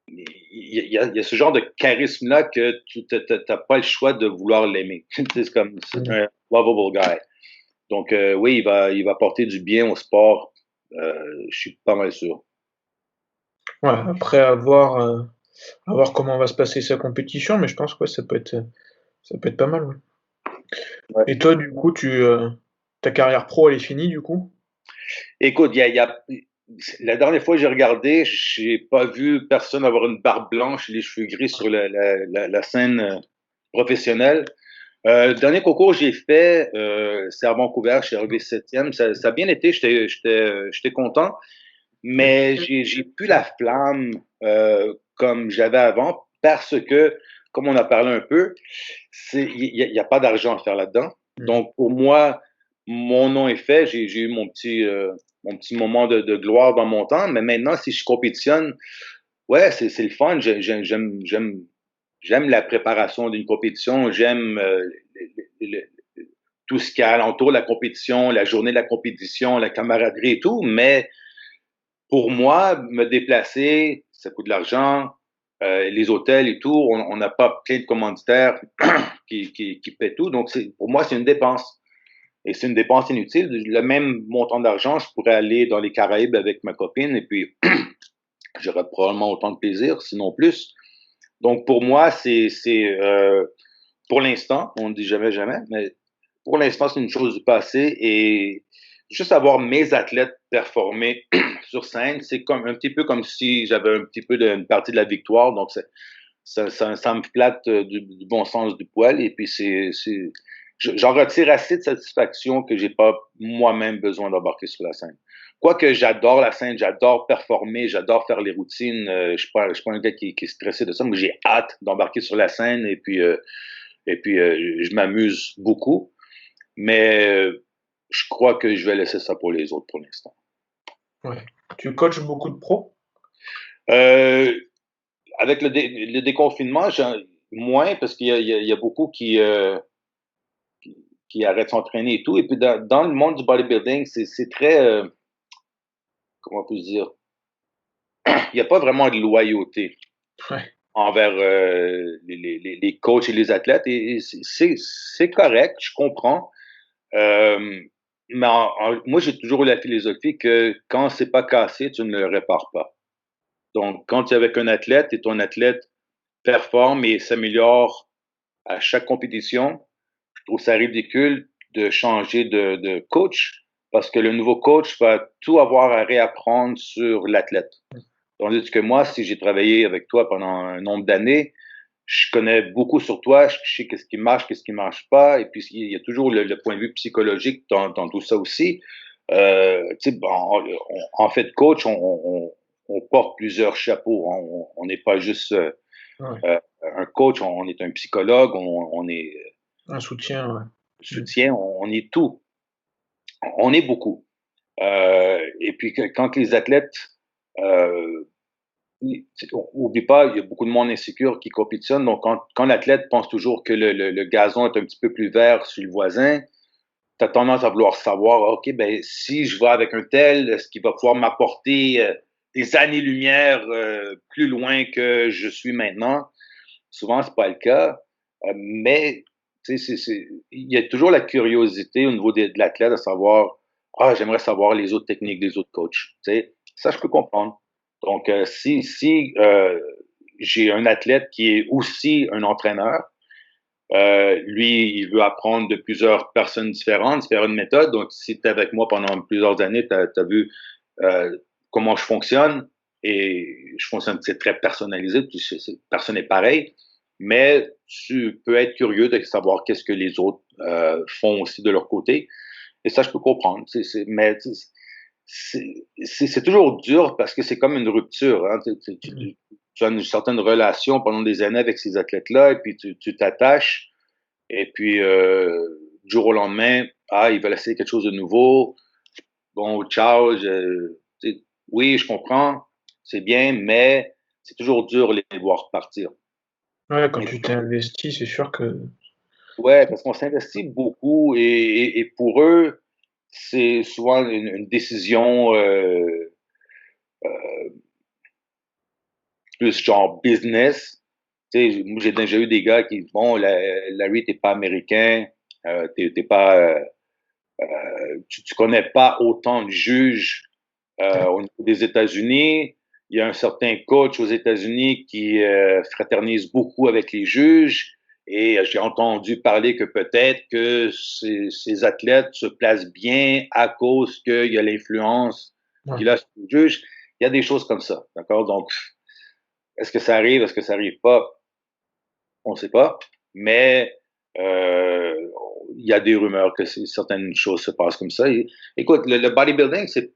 il y a ce genre de charisme-là que tu n'as pas le choix de vouloir l'aimer. C'est un lovable guy. Donc, oui, il va apporter du bien au sport. Je suis pas mal sûr. Ouais, après à voir comment va se passer sa compétition, mais je pense que ouais, ça peut être pas mal. Ouais. Ouais. Et toi, du coup, ta carrière pro, elle est finie, du coup? Écoute, la dernière fois que j'ai regardé, j'ai pas vu personne avoir une barbe blanche et les cheveux gris sur la scène professionnelle. Le dernier concours que j'ai fait, c'est à Vancouver, je suis arrivé 7e. Ça a bien été, j'étais content, mais j'ai plus la flamme comme j'avais avant parce que, comme on a parlé un peu, il y a pas d'argent à faire là-dedans. Donc, pour moi, mon nom est fait. J'ai eu mon petit moment de gloire dans mon temps, mais maintenant, si je compétitionne, ouais, c'est le fun. J'aime la préparation d'une compétition. J'aime tout ce qui est alentour de la compétition, la journée de la compétition, la camaraderie et tout. Mais pour moi, me déplacer, ça coûte de l'argent. Les hôtels et tout, on n'a pas plein de commanditaires qui paient tout. Donc, pour moi, c'est une dépense. Et c'est une dépense inutile. Le même montant d'argent, je pourrais aller dans les Caraïbes avec ma copine et puis j'aurais probablement autant de plaisir, sinon plus. Donc, pour moi, pour l'instant, on ne dit jamais jamais, mais pour l'instant, c'est une chose du passé et juste avoir mes athlètes performer sur scène, c'est comme un petit peu comme si j'avais un petit peu une partie de la victoire. Donc, ça me flatte du bon sens du poil et puis j'en retire assez de satisfaction que j'ai pas moi-même besoin d'embarquer sur la scène. Quoique j'adore la scène, j'adore performer, j'adore faire les routines. Je suis pas un gars qui est stressé de ça, mais j'ai hâte d'embarquer sur la scène et puis je m'amuse beaucoup. Mais je crois que je vais laisser ça pour les autres pour l'instant. Ouais. Tu coaches beaucoup de pros? Euh, avec le déconfinement, moins parce qu'il y a beaucoup qui arrêtent de s'entraîner et tout. Et puis dans le monde du bodybuilding, c'est très, comment on peut dire, il n'y a pas vraiment de loyauté Ouais. envers les coachs et les athlètes. Et c'est correct, je comprends. Mais moi, j'ai toujours eu la philosophie que quand c'est pas cassé, tu ne le répares pas. Donc, quand tu es avec un athlète et ton athlète performe et s'améliore à chaque compétition, je trouve ça ridicule de changer de coach parce que le nouveau coach va tout avoir à réapprendre sur l'athlète. Tandis que moi, si j'ai travaillé avec toi pendant un nombre d'années, je connais beaucoup sur toi, je sais qu'est-ce qui marche, qu'est-ce qui marche pas, et puis il y a toujours le point de vue psychologique dans tout ça aussi. En fait, coach, on porte plusieurs chapeaux. On n'est pas juste Ouais. un coach, on est un psychologue, on est Un soutien, ouais. soutien, on est tout. On est beaucoup. Et puis quand les athlètes Euh, Oublie pas, il y a beaucoup de monde insécure qui compétitionne. Donc, quand l'athlète pense toujours que le gazon est un petit peu plus vert sur le voisin, tu as tendance à vouloir savoir, OK, ben, si je vais avec un tel, est-ce qu'il va pouvoir m'apporter des années-lumière plus loin que je suis maintenant? Souvent, c'est pas le cas. Mais, il y a toujours la curiosité au niveau de l'athlète à savoir, ah, j'aimerais savoir les autres techniques des autres coachs. Ça, je peux comprendre. Donc, si j'ai un athlète qui est aussi un entraîneur, lui, il veut apprendre de plusieurs personnes différentes méthodes. Donc, si tu es avec moi pendant plusieurs années, tu as vu euh, comment je fonctionne et je fonctionne, c'est très personnalisé, personne n'est pareil, mais tu peux être curieux de savoir qu'est-ce que les autres font aussi de leur côté. Et ça, je peux comprendre. Mais c'est toujours dur parce que c'est comme une rupture. Hein. Tu as une certaine relation pendant des années avec ces athlètes-là et puis tu t'attaches et puis du jour au lendemain, ils veulent essayer quelque chose de nouveau. Bon, ciao, oui, je comprends, c'est bien, mais c'est toujours dur de les voir partir. Ouais, quand Et, tu t'es investi, c'est sûr que ouais, parce qu'on s'investit beaucoup et pour eux, c'est souvent une décision plus genre business. Tu sais, moi, j'ai déjà eu des gars qui disent, bon, Larry, t'es pas américain, t'es pas, tu connais pas autant de juges au niveau des États-Unis. Il y a un certain coach aux États-Unis qui fraternise beaucoup avec les juges. Et j'ai entendu parler que peut-être que ces athlètes se placent bien à cause qu'il y a l'influence ouais. qu'il a sur les juges. Il y a des choses comme ça, d'accord? Donc, est-ce que ça arrive, est-ce que ça arrive pas? On ne sait pas. Mais euh, il y a des rumeurs que certaines choses se passent comme ça. Et, écoute, le bodybuilding, c'est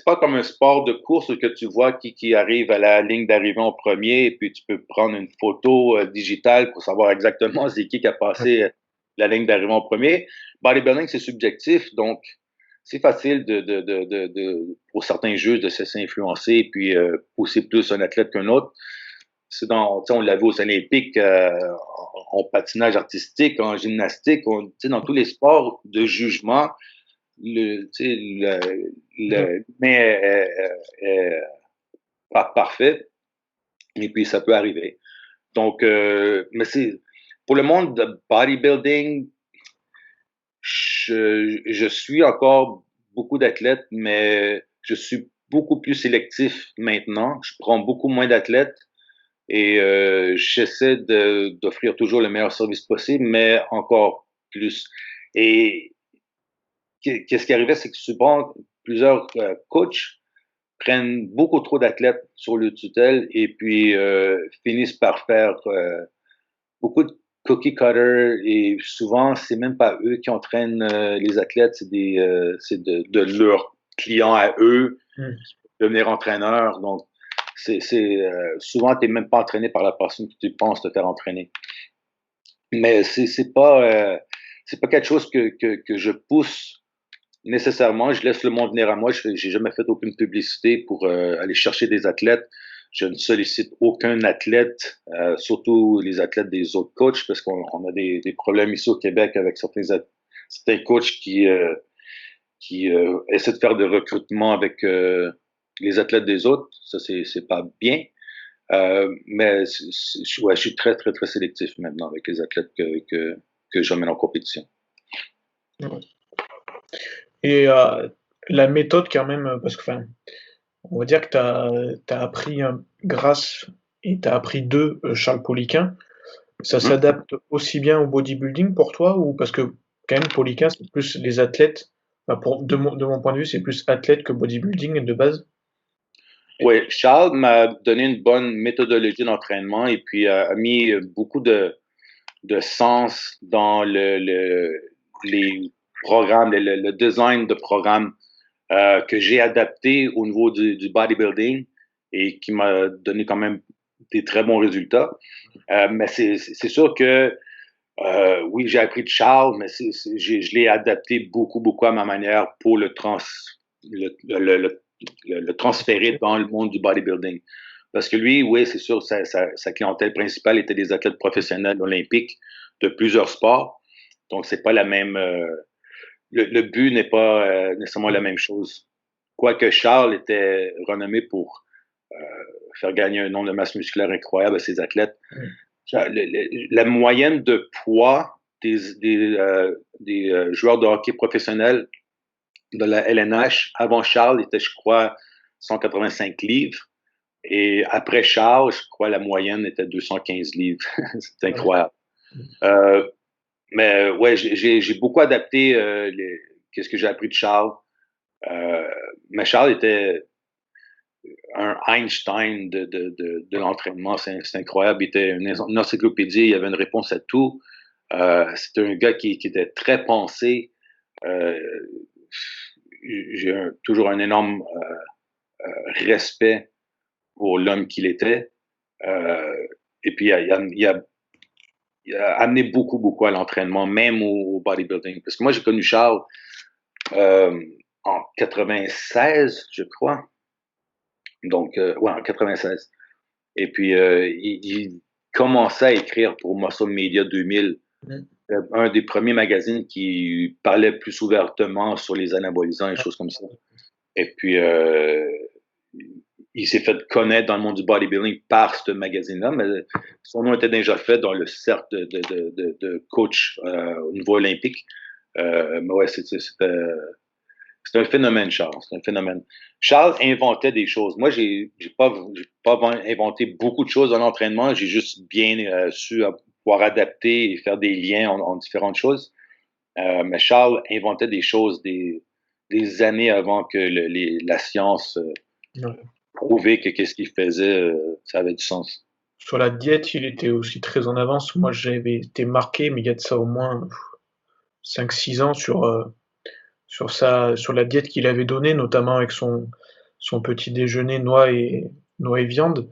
pas comme un sport de course que tu vois qui arrive à la ligne d'arrivée en premier et puis tu peux prendre une photo digitale pour savoir exactement c'est qui a passé la ligne d'arrivée en premier. Bodybuilding, c'est subjectif, donc c'est facile pour certains juges de se laisser influencer et puis pousser plus un athlète qu'un autre. On l'a vu aux Olympiques, en patinage artistique, en gymnastique, dans tous les sports de jugement, mais est pas parfait, et puis ça peut arriver. Donc, mais pour le monde de bodybuilding, je suis encore beaucoup d'athlètes, mais je suis beaucoup plus sélectif maintenant. Je prends beaucoup moins d'athlètes. Et j'essaie d'offrir toujours le meilleur service possible, mais encore plus. Et qu'est-ce qui arrivait, c'est que souvent, plusieurs coachs prennent beaucoup trop d'athlètes sur le tutelle et puis finissent par faire beaucoup de cookie cutter et souvent, c'est même pas eux qui entraînent les athlètes, c'est de leurs clients à eux Mm. devenir entraîneur. Donc, souvent, tu n'es même pas entraîné par la personne que tu penses te faire entraîner. Mais c'est pas quelque chose que je pousse nécessairement. Je laisse le monde venir à moi. Je n'ai jamais fait aucune publicité pour aller chercher des athlètes. Je ne sollicite aucun athlète, surtout les athlètes des autres coachs, parce qu'on a des problèmes ici au Québec avec certains coachs qui essaient de faire des recrutements avec les athlètes des autres. Ça, c'est pas bien. Mais ouais, je suis très, très, très sélectif maintenant avec les athlètes que j'emmène en compétition. Ouais. Et la méthode quand même, parce que enfin, on va dire que tu as appris grâce et tu as appris de Charles Poliquin. Ça Mhm. s'adapte aussi bien au bodybuilding pour toi ou parce que quand même Poliquin c'est plus les athlètes, enfin, de mon point de vue c'est plus athlète que bodybuilding de base. Oui, Charles m'a donné une bonne méthodologie d'entraînement et puis a mis beaucoup de sens dans les programmes, le design de programme que j'ai adapté au niveau du bodybuilding et qui m'a donné quand même des très bons résultats. Mais c'est sûr que oui, j'ai appris de Charles, mais je l'ai adapté beaucoup, beaucoup à ma manière pour le le transférer dans le monde du bodybuilding. Parce que lui, oui, c'est sûr, sa clientèle principale était des athlètes professionnels olympiques de plusieurs sports. Donc, c'est pas la même. Le but n'est pas nécessairement la même chose. Quoique Charles était renommé pour faire gagner un nombre de masse musculaire incroyable à ses athlètes. La moyenne de poids des joueurs de hockey professionnels de la LNH avant Charles était, je crois, 185 livres. Et après Charles, je crois, la moyenne était 215 livres. C'est incroyable. Mais ouais, j'ai beaucoup adapté qu'est-ce que j'ai appris de Charles. Mais Charles était un Einstein de l'entraînement. C'est incroyable. Il était une encyclopédie. Il avait une réponse à tout. C'était un gars qui était très pensé. J'ai toujours un énorme respect pour l'homme qu'il était. Et puis, il a amené beaucoup, beaucoup à l'entraînement, même au bodybuilding. Parce que moi, j'ai connu Charles en 96, je crois. Donc, ouais, en 96. Et puis, il commençait à écrire pour Muscle Media 2000, un des premiers magazines qui parlait plus ouvertement sur les anabolisants et choses comme ça. Et puis, il s'est fait connaître dans le monde du bodybuilding par ce magazine-là, mais son nom était déjà fait dans le cercle de coach au niveau olympique. Mais ouais, c'était un phénomène, Charles. C'est un phénomène. Charles inventait des choses. Moi, j'ai pas inventé beaucoup de choses dans l'entraînement. J'ai juste bien su pouvoir adapter et faire des liens en différentes choses. Mais Charles inventait des choses des années avant que la science prouvait que qu'est-ce qu'il faisait, ça avait du sens. Sur la diète, il était aussi très en avance. Moi, j'avais été marqué, mais il y a de ça au moins 5-6 ans sur la diète qu'il avait donnée, notamment avec son petit déjeuner noix et viande.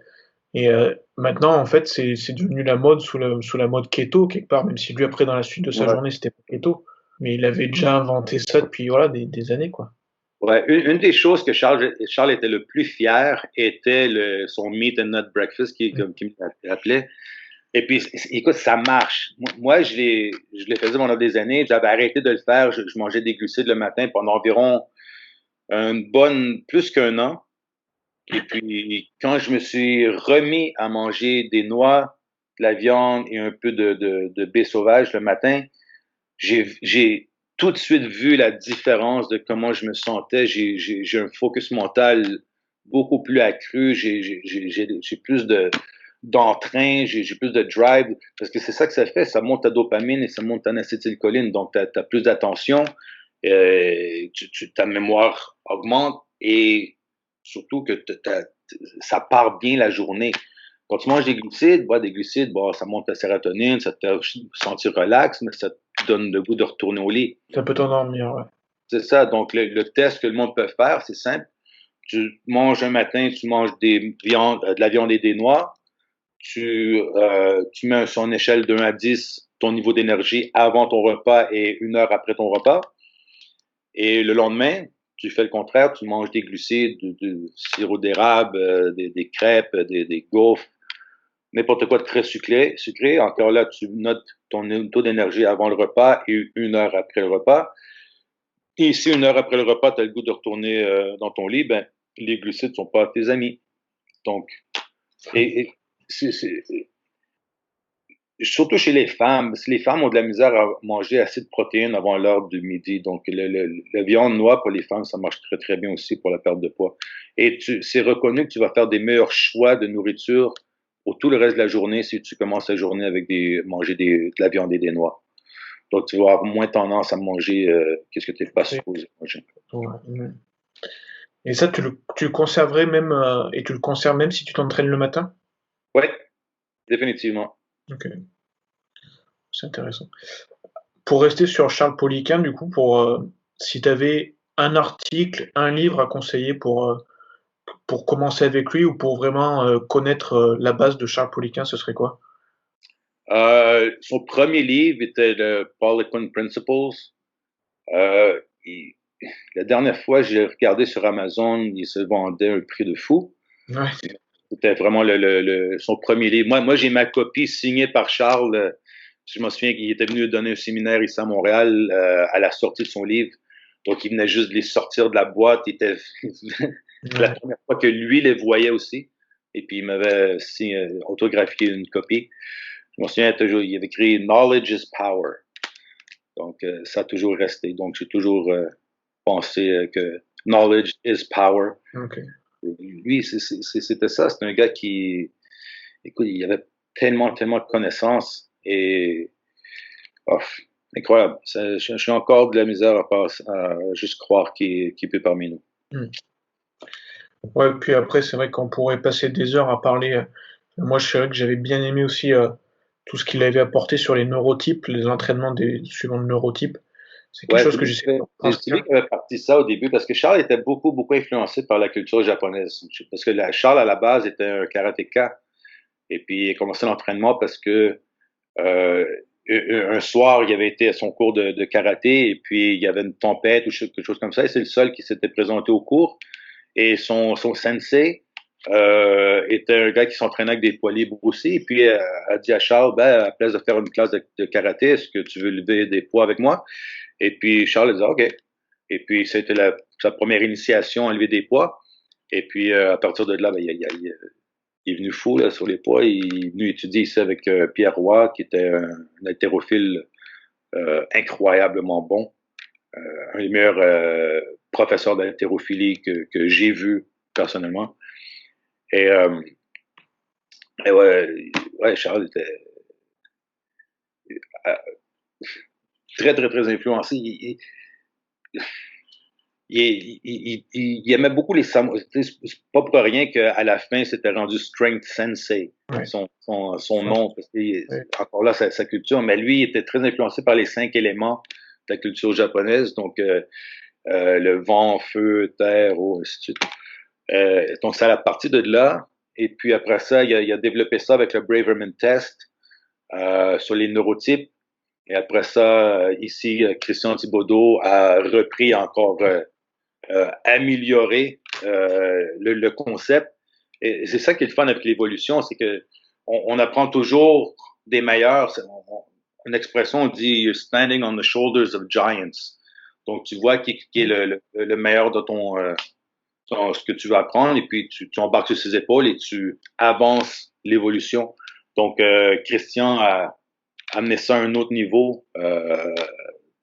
Et maintenant, en fait, c'est devenu la mode sous la mode keto, quelque part, même si lui, après, dans la suite de sa journée, c'était pas keto. Mais il avait déjà inventé ça depuis voilà, des années, quoi. Ouais, une des choses que Charles était le plus fier était son meat and nut breakfast, qui m'appelait. Et puis, écoute, ça marche. Moi, je l'ai faisais pendant des années. J'avais arrêté de le faire. Je mangeais des glucides le matin pendant environ plus qu'un an. Et puis, quand je me suis remis à manger des noix, de la viande et un peu de baie sauvage le matin, j'ai tout de suite vu la différence de comment je me sentais. J'ai un focus mental beaucoup plus accru. J'ai plus d'entrain, j'ai plus de drive, parce que c'est ça que ça fait. Ça monte ta dopamine et ça monte ta acétylcholine. Donc, tu as plus d'attention, ta mémoire augmente et surtout que ça part bien la journée. Quand tu manges des glucides, ça monte la sérotonine, ça te fait sentir relax, mais ça te donne le goût de retourner au lit. Ça peut t'endormir, ouais. C'est ça. Donc, le test que le monde peut faire, c'est simple. Tu manges un matin, tu manges de la viande et des noix. Tu mets sur une échelle de 1 à 10 ton niveau d'énergie avant ton repas et 1 heure après ton repas. Et le lendemain, tu fais le contraire, tu manges des glucides, du sirop d'érable, des crêpes, des gaufres, n'importe quoi de très sucré. Encore là, tu notes ton taux d'énergie avant le repas et 1 heure après le repas. Et si 1 heure après le repas, tu as le goût de retourner dans ton lit, ben, les glucides ne sont pas tes amis. Donc, surtout chez les femmes, si les femmes ont de la misère à manger assez de protéines avant l'heure du midi. Donc, la viande noire pour les femmes, ça marche très, très bien aussi pour la perte de poids. Et c'est reconnu que tu vas faire des meilleurs choix de nourriture pour tout le reste de la journée si tu commences la journée avec manger de la viande et des noix. Donc, tu vas avoir moins tendance à manger qu'est-ce que tu n'es pas supposé manger. Ouais. Et ça, tu le conserverais même, et tu le conserves même si tu t'entraînes le matin? Oui, définitivement. Ok. C'est intéressant. Pour rester sur Charles Poliquin, du coup, si tu avais un article, un livre à conseiller pour commencer avec lui ou pour vraiment connaître la base de Charles Poliquin, ce serait quoi? Son premier livre était le Poliquin Principles. la dernière fois, j'ai regardé sur Amazon, il se vendait un prix de fou. Ouais. C'était vraiment son premier livre. Moi, j'ai ma copie signée par Charles. Je me souviens qu'il était venu donner un séminaire ici à Montréal à la sortie de son livre. Donc, il venait juste de les sortir de la boîte. C'est la première fois que lui les voyait aussi. Et puis, il m'avait autographié une copie. Je me souviens, il avait écrit « Knowledge is power ». Donc, ça a toujours resté. Donc, j'ai toujours pensé que « Knowledge is power ». Okay. Lui, c'était ça. C'est un gars qui, écoute, il avait tellement de connaissances et incroyable. Je suis encore de la misère à juste croire qu'il peut parmi nous. Ouais, puis après, c'est vrai qu'on pourrait passer des heures à parler. Moi, je sais que j'avais bien aimé aussi tout ce qu'il avait apporté sur les neurotypes, les entraînements suivant le neurotype. C'est quelque chose que j'essaie de c'est lui qui avait parti ça au début parce que Charles était beaucoup influencé par la culture japonaise. Parce que Charles, à la base, était un karatéka. Et puis, il a commencé l'entraînement parce que un soir, il avait été à son cours de karaté et puis il y avait une tempête ou quelque chose comme ça. Et c'est le seul qui s'était présenté au cours. Et son sensei était un gars qui s'entraînait avec des poids libres aussi. Et puis, a dit à Charles, à la place de faire une classe de karaté, est-ce que tu veux lever des poids avec moi? Et puis, Charles a dit, OK. Et puis, c'était sa première initiation à lever des poids. Et puis, à partir de là, il est venu fou là, sur les poids. Il est venu étudier ici avec Pierre Roy, qui était un haltérophile incroyablement bon. Un des meilleurs professeurs d'haltérophilie que j'ai vu personnellement. Et ouais, Charles était très influencé. Il aimait beaucoup les samouraïs. C'est pas pour rien qu'à la fin, c'était rendu Strength Sensei, son nom. Parce que, encore là, sa culture. Mais lui, il était très influencé par les 5 éléments de la culture japonaise. Donc, le vent, feu, terre, eau, ainsi de suite. Donc, c'est à la partie de là. Et puis après ça, il a développé ça avec le Braverman Test sur les neurotypes. Et après ça, ici, Christian Thibaudeau a repris encore, amélioré le concept. Et c'est ça qui est le fun avec l'évolution, c'est que on apprend toujours des meilleurs. Une expression dit « You're standing on the shoulders of giants ». Donc, tu vois qui est le meilleur de ce que tu veux apprendre, et puis tu embarques sur ses épaules et tu avances l'évolution. Donc, Christian a amené ça à un autre niveau,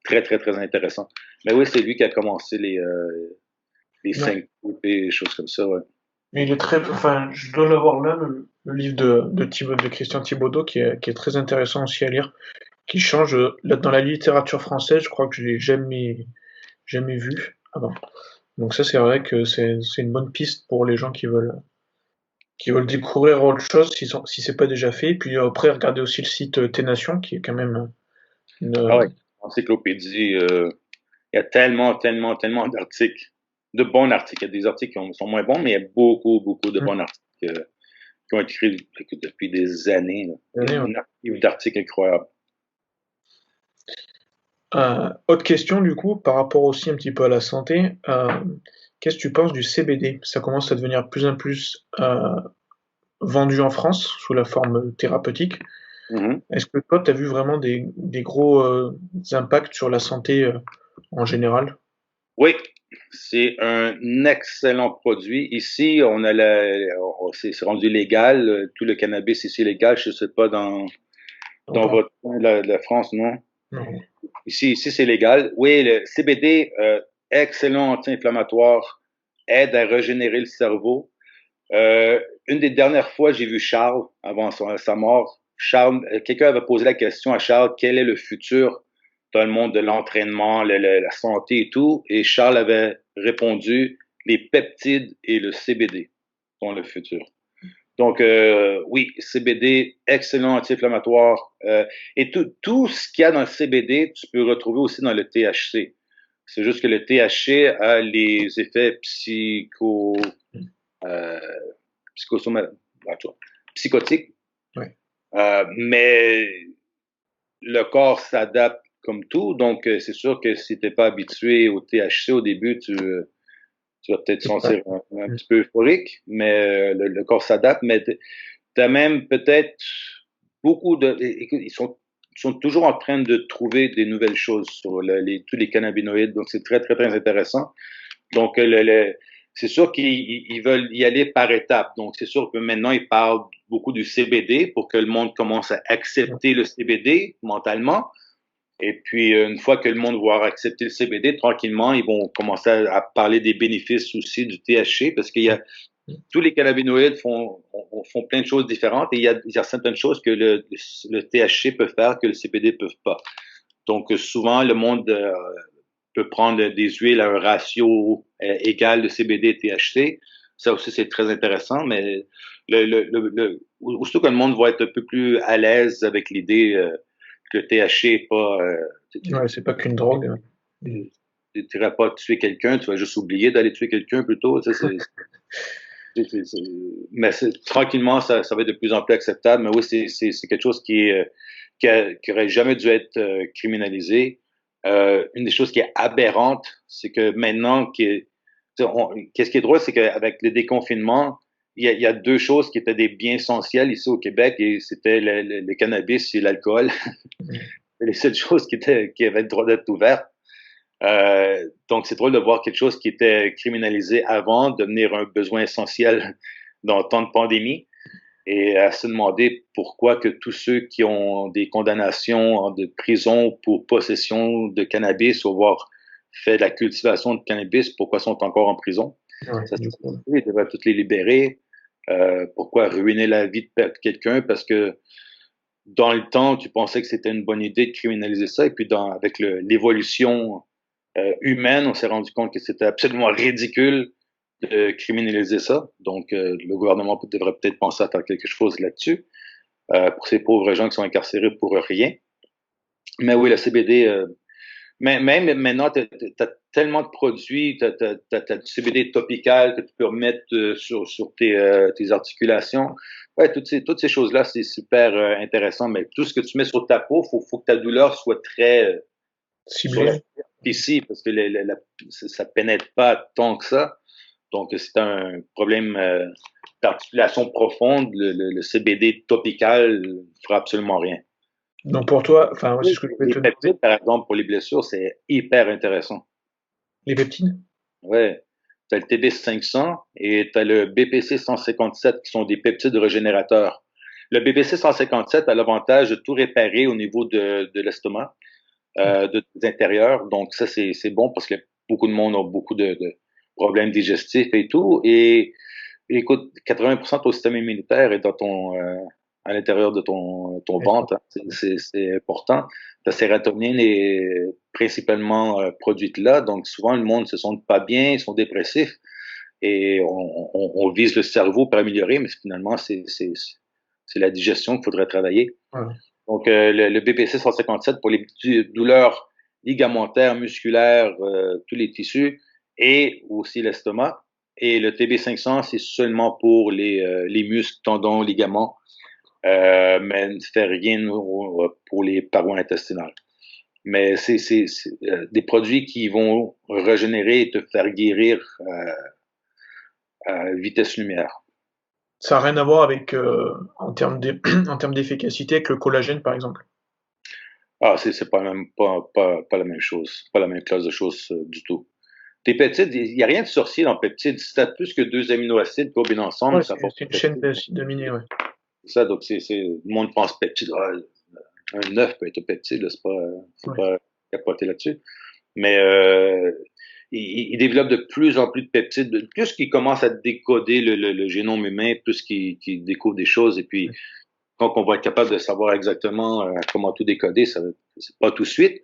très intéressant. Mais oui, c'est lui qui a commencé les 5 groupes et des choses comme ça, ouais. Mais il est très, enfin, je dois l'avoir là, le livre de Christian Thibaudeau, qui est très intéressant aussi à lire, qui change, dans la littérature française, je crois que je l'ai jamais vu avant. Donc ça, c'est vrai que c'est une bonne piste pour les gens qui veulent découvrir autre chose si c'est pas déjà fait. Et puis après, regardez aussi le site T-Nation, qui est quand même Ah ouais, une, encyclopédie, il y a tellement d'articles, de bons articles. Il y a des articles qui sont moins bons, mais il y a beaucoup de bons articles qui ont été écrits depuis des années. Il y a un archive d'articles incroyable. autre question du coup, par rapport aussi un petit peu à la santé, qu'est-ce que tu penses du CBD? Ça commence à devenir de plus en plus vendu en France sous la forme thérapeutique. Est-ce que toi, tu as vu vraiment des gros impacts sur la santé en général? Oui, c'est un excellent produit. Ici, c'est rendu légal. Tout le cannabis ici est légal. Je ne sais pas dans votre coin de la France, non? Non. Ici c'est légal. Oui, le CBD, excellent anti-inflammatoire, aide à régénérer le cerveau. Une des dernières fois, j'ai vu Charles avant sa mort. Charles, quelqu'un avait posé la question à Charles, quel est le futur dans le monde de l'entraînement, la santé et tout? Et Charles avait répondu, les peptides et le CBD sont le futur. Donc, oui, CBD, excellent anti-inflammatoire. Et tout ce qu'il y a dans le CBD, tu peux retrouver aussi dans le THC. C'est juste que le THC a les effets euh, psychotiques. Ouais. Mais le corps s'adapte comme tout. Donc, c'est sûr que si t'es pas habitué au THC au début, tu vas peut-être sentir un petit peu euphorique, mais le corps s'adapte. Mais t'as même peut-être écoute, ils sont toujours en train de trouver des nouvelles choses sur tous les cannabinoïdes. Donc, c'est très, très, très intéressant. Donc, c'est sûr qu'ils veulent y aller par étapes. Donc, c'est sûr que maintenant, ils parlent beaucoup du CBD pour que le monde commence à accepter le CBD mentalement. Et puis, une fois que le monde va accepter le CBD, tranquillement, ils vont commencer à parler des bénéfices aussi du THC parce qu'il y a tous les cannabinoïdes font plein de choses différentes et il y a certaines choses que le THC peut faire que le CBD ne peut pas. Donc, souvent, le monde peut prendre des huiles à un ratio égal de CBD et THC. Ça aussi, c'est très intéressant, mais aussitôt que le monde va être un peu plus à l'aise avec l'idée que le THC n'est pas... Ouais, c'est pas qu'une drogue. tu n'iras pas tuer quelqu'un, tu vas juste oublier d'aller tuer quelqu'un plutôt. Ça, mais tranquillement, ça va être de plus en plus acceptable. Mais oui, c'est quelque chose qui aurait jamais dû être criminalisé. Une des choses qui est aberrante, c'est que maintenant, qu'est-ce qui est drôle, c'est qu'avec le déconfinement, il y a deux choses qui étaient des biens essentiels ici au Québec, et c'était le cannabis et l'alcool. Les seules choses qui avaient le droit d'être ouvertes. Donc, c'est drôle de voir quelque chose qui était criminalisé avant devenir un besoin essentiel dans le temps de pandémie et à se demander pourquoi que tous ceux qui ont des condamnations de prison pour possession de cannabis ou avoir fait de la cultivation de cannabis, pourquoi sont encore en prison? Ouais, Ça, ils devraient tous les libérer. Pourquoi ruiner la vie de quelqu'un? Parce que dans le temps, tu pensais que c'était une bonne idée de criminaliser ça, et puis avec l'évolution humaine, on s'est rendu compte que c'était absolument ridicule de criminaliser ça. Donc, le gouvernement devrait peut-être penser à faire quelque chose là-dessus pour ces pauvres gens qui sont incarcérés pour rien. Mais oui, le CBD, même maintenant, tu as tellement de produits, tu as du CBD topical que tu peux remettre sur tes articulations. Ouais, toutes ces choses-là, c'est super intéressant, mais tout ce que tu mets sur ta peau, faut que ta douleur soit très ciblée. Ici, parce que ça pénètre pas tant que ça. Donc, c'est un problème d'articulation profonde. Le CBD topical ne fera absolument rien. Donc pour toi, enfin, c'est ce que je voulais Les te demander. peptides, par exemple, pour les blessures, c'est hyper intéressant. Les peptides? Ouais. Tu as le TB500 et tu as le BPC 157 qui sont des peptides régénérateurs. Le BPC 157 a l'avantage de tout réparer au niveau de l'estomac. Des intérieurs. Donc, ça, c'est bon parce que beaucoup de monde a beaucoup de problèmes digestifs et tout. Et écoute, 80% de ton système immunitaire est à l'intérieur de ton ventre. Hein. C'est important. La sérotonine est principalement produite là. Donc, souvent, le monde ne se sent pas bien, ils sont dépressifs. Et on vise le cerveau pour améliorer, mais finalement, c'est la digestion qu'il faudrait travailler. Ouais. Donc, le BPC 157 pour les douleurs ligamentaires, musculaires, tous les tissus et aussi l'estomac. Et le TB500, c'est seulement pour les muscles, tendons, ligaments, mais ne fait rien pour les parois intestinales. Mais c'est des produits qui vont régénérer et te faire guérir à vitesse lumière. Ça n'a rien à voir avec, en termes d'efficacité, avec le collagène, par exemple. Ah, c'est pas la même chose, pas la même classe de choses du tout. Tes peptides, il n'y a rien de sorcier dans le peptide. Si tu as plus que deux aminoacides combinés ensemble, Ouais, ça porte c'est une chaîne d'aminés, ouais. ça. Donc, le monde pense peptide. Un œuf peut être un peptide, c'est pas, faut pas capoter là-dessus. Mais il développe de plus en plus de peptides. Plus qu'il commence à décoder le génome humain, plus qu'il découvre des choses. Et puis, quand on va être capable de savoir exactement comment tout décoder, c'est pas tout de suite.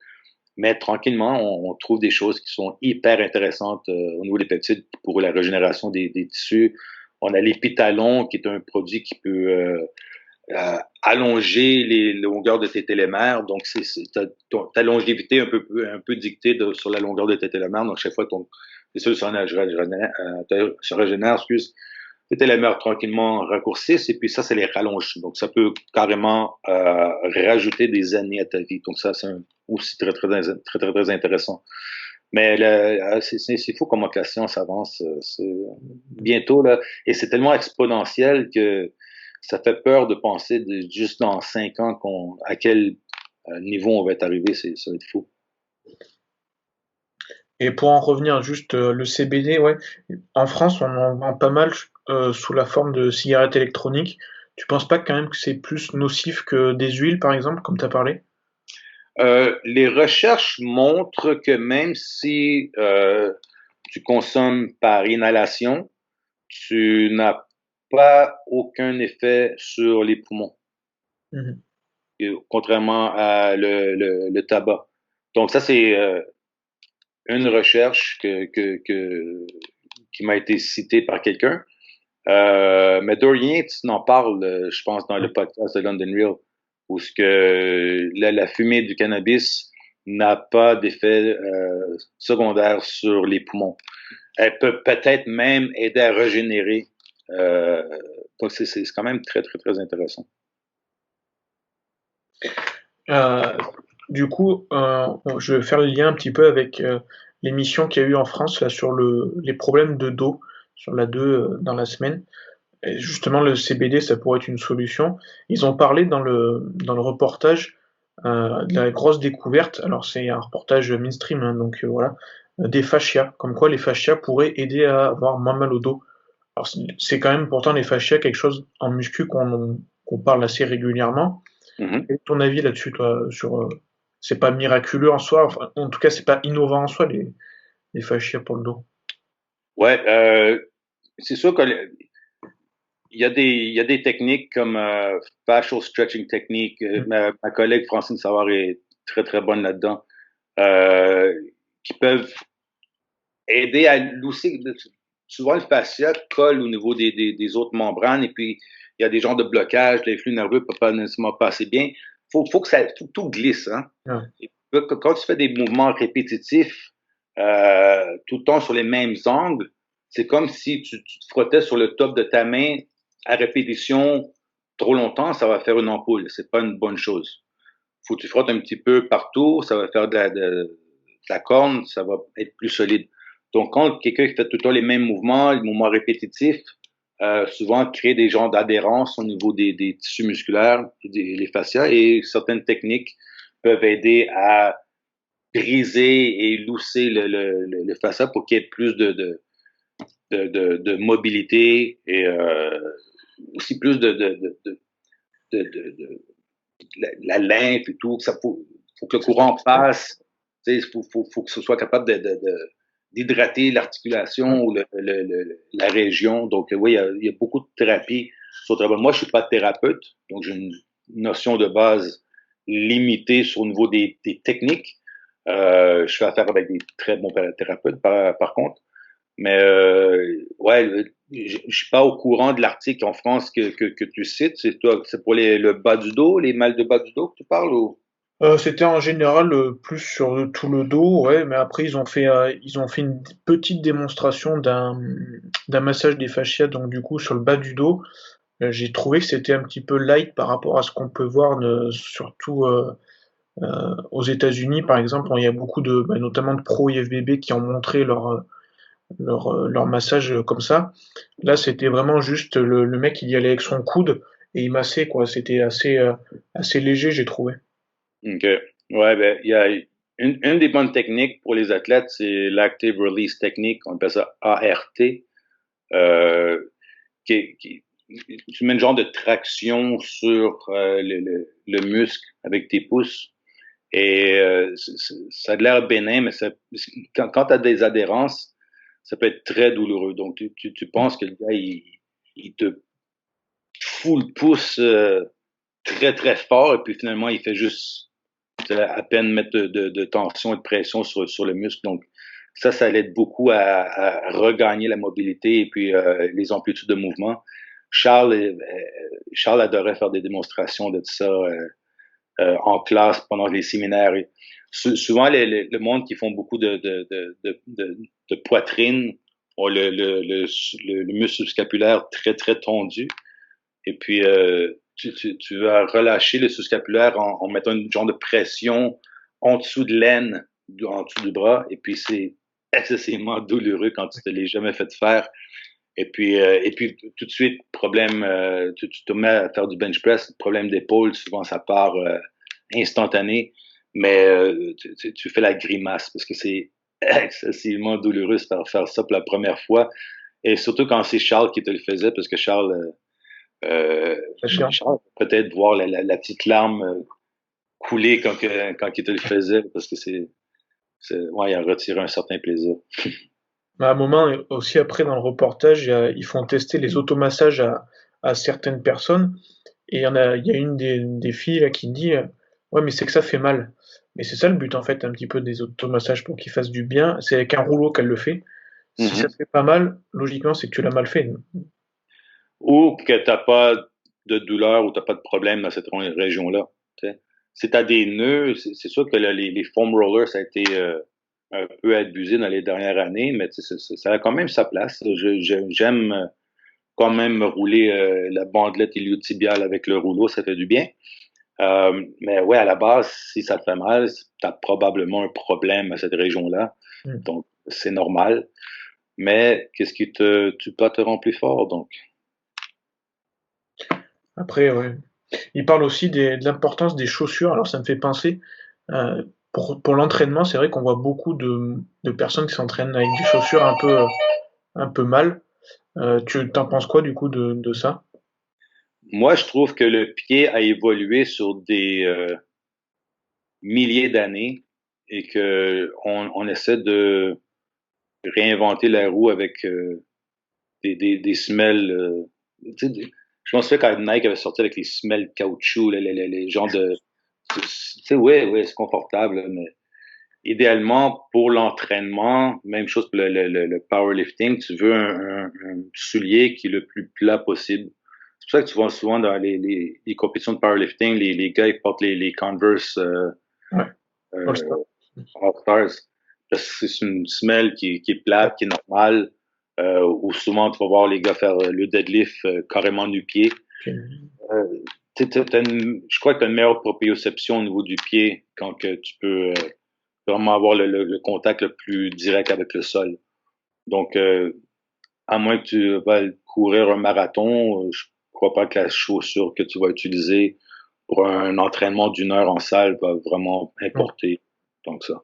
Mais tranquillement, on trouve des choses qui sont hyper intéressantes au niveau des peptides pour la régénération des tissus. On a l'épitalon, qui est un produit qui peut allonger les longueurs de tes télémères. Donc, ta longévité un peu dictée sur la longueur de tes télémères. Donc, chaque fois que les cellules se régénèrent, les télémères tranquillement raccourcissent et puis ça les rallonge. Donc, ça peut carrément rajouter des années à ta vie. Donc, ça, c'est aussi très intéressant. Mais c'est fou comment que la science avance. Bientôt, là, et c'est tellement exponentiel que ça fait peur de penser juste dans 5 ans à quel niveau on va être arrivé. Ça va être fou. Et pour en revenir juste le CBD, ouais, en France, on en vend pas mal sous la forme de cigarettes électroniques. Tu penses pas quand même que c'est plus nocif que des huiles, par exemple, comme tu as parlé? Les recherches montrent que même si tu consommes par inhalation, tu n'as pas aucun effet sur les poumons, Mhm. contrairement à le tabac. Donc ça, c'est une recherche qui m'a été citée par quelqu'un. Mais Dorian Yates en parle, je pense, dans le podcast de London Real, où ce que la fumée du cannabis n'a pas d'effet secondaire sur les poumons. Elle peut peut-être même aider à régénérer. Donc c'est quand même très intéressant. Euh, du coup, je vais faire le lien un petit peu avec l'émission qu'il y a eu en France là, sur les problèmes de dos, sur la 2 dans la semaine. Et justement, le CBD, ça pourrait être une solution. Ils ont parlé dans le reportage de la grosse découverte. Alors, c'est un reportage mainstream, hein, donc voilà, des fascias. Comme quoi, les fascias pourraient aider à avoir moins mal au dos. Alors, c'est quand même pourtant les fascias quelque chose en muscu qu'on parle assez régulièrement. Mm-hmm. Quel est ton avis là-dessus, toi, sur c'est pas miraculeux en soi, enfin, en tout cas, c'est pas innovant en soi les fascias pour le dos. Ouais, c'est sûr qu'il y a des techniques comme facial stretching technique. Mm. Ma collègue Francine Savard est très bonne là-dedans, euh, qui peuvent aider à lousser. Souvent, le fascia colle au niveau des autres membranes et puis il y a des genres de blocages, les flux nerveux ne peuvent pas nécessairement passer bien. Faut que tout glisse. Hein? Ouais. Et quand tu fais des mouvements répétitifs tout le temps sur les mêmes angles, c'est comme si tu te frottais sur le top de ta main à répétition trop longtemps, ça va faire une ampoule. C'est pas une bonne chose. Faut que tu frottes un petit peu partout, ça va faire de la corne, ça va être plus solide. Donc, quand quelqu'un fait tout le temps les mêmes mouvements répétitifs, souvent crée des genres d'adhérence au niveau des tissus musculaires, les fascias, et certaines techniques peuvent aider à briser et lousser le fascia pour qu'il y ait plus de mobilité et aussi plus de la lymphe et tout. Faut que le courant passe. Il faut que ce soit capable d'hydrater l'articulation ou la région. Donc, oui, il y a beaucoup de thérapies sur le travail. Moi, je suis pas thérapeute, donc j'ai une notion de base limitée sur le niveau des techniques. Je fais affaire avec des très bons thérapeutes, par contre. Mais ouais, je suis pas au courant de l'article en France que tu cites. C'est pour le bas du dos, les mal de bas du dos que tu parles ou? C'était en général plus sur tout le dos, ouais, mais après ils ont fait une petite démonstration d'un massage des fascias, donc du coup sur le bas du dos. J'ai trouvé que c'était un petit peu light par rapport à ce qu'on peut voir surtout aux États-Unis, par exemple. Il y a beaucoup notamment de pro IFBB qui ont montré leur massage comme ça. Là, c'était vraiment juste le mec, il y allait avec son coude et il massait, quoi. C'était assez léger, j'ai trouvé. OK. Ouais, ben, il y a une des bonnes techniques pour les athlètes, c'est l'Active Release Technique, on appelle ça ART, euh, tu mets un genre de traction sur le muscle avec tes pouces et ça a l'air bénin, mais quand tu as des adhérences, ça peut être très douloureux. Donc, tu penses que le gars, il te fout le pouce très fort et puis finalement, il fait juste à peine mettre de tension et de pression sur le muscle. Donc, ça l'aide beaucoup à regagner la mobilité et puis les amplitudes de mouvement. Charles adorait faire des démonstrations de ça en classe pendant les séminaires. Et souvent, le monde qui font beaucoup de poitrine ont le muscle scapulaire très tendu. Et puis, tu vas relâcher le sous-scapulaire en mettant une genre de pression en dessous de l'aine, en dessous du bras, et puis c'est excessivement douloureux quand tu te l'es jamais fait faire. Et puis tout de suite, problème, tu te mets à faire du bench press, problème d'épaule, souvent ça part instantané, mais tu fais la grimace parce que c'est excessivement douloureux de faire ça pour la première fois. Et surtout quand c'est Charles qui te le faisait, parce que Charles peut-être voir la petite larme couler quand il te le faisait, parce que ouais, il a retiré un certain plaisir. À un moment, aussi après dans le reportage, ils font tester les automassages à certaines personnes. Et il y a une des filles là, qui dit ouais, mais c'est que ça fait mal. Mais c'est ça le but en fait, un petit peu des automassages pour qu'ils fassent du bien. C'est avec un rouleau qu'elle le fait. Si ça te fait pas mal, logiquement, c'est que tu l'as mal fait. Ou que t'as pas de douleur ou t'as pas de problème dans cette région-là. T'sais. Si t'as des nœuds, c'est sûr que là, les foam rollers, ça a été un peu abusé dans les dernières années, mais ça a quand même sa place. J'aime quand même me rouler la bandelette iliotibiale avec le rouleau, ça fait du bien. Mais ouais, à la base, si ça te fait mal, t'as probablement un problème à cette région-là. Mm. Donc, c'est normal. Mais qu'est-ce qui tu peux te rendre plus fort, donc? Après, ouais. Il parle aussi de l'importance des chaussures. Alors ça me fait penser, pour l'entraînement, c'est vrai qu'on voit beaucoup de personnes qui s'entraînent avec des chaussures un peu mal. Tu t'en penses quoi du coup de ça? Moi, je trouve que le pied a évolué sur des milliers d'années et que on essaie de réinventer la roue avec des semelles. Je pense que quand Nike avait sorti avec les semelles caoutchouc, les genres de... Tu sais, ouais, c'est confortable, mais idéalement, pour l'entraînement, même chose pour le powerlifting, tu veux un soulier qui est le plus plat possible. C'est pour ça que tu vois souvent dans les compétitions de powerlifting, les gars, ils portent les Converse Ouais. euh, All-Stars. Parce que c'est une semelle qui est plate, qui est normale, ou souvent tu vas voir les gars faire le deadlift carrément du pied. Ok. Euh, je crois que tu as une meilleure proprioception au niveau du pied quand que tu peux vraiment avoir le contact le plus direct avec le sol. Donc, à moins que tu vas courir un marathon, je crois pas que la chaussure que tu vas utiliser pour un entraînement d'une heure en salle va vraiment importer. Donc ça.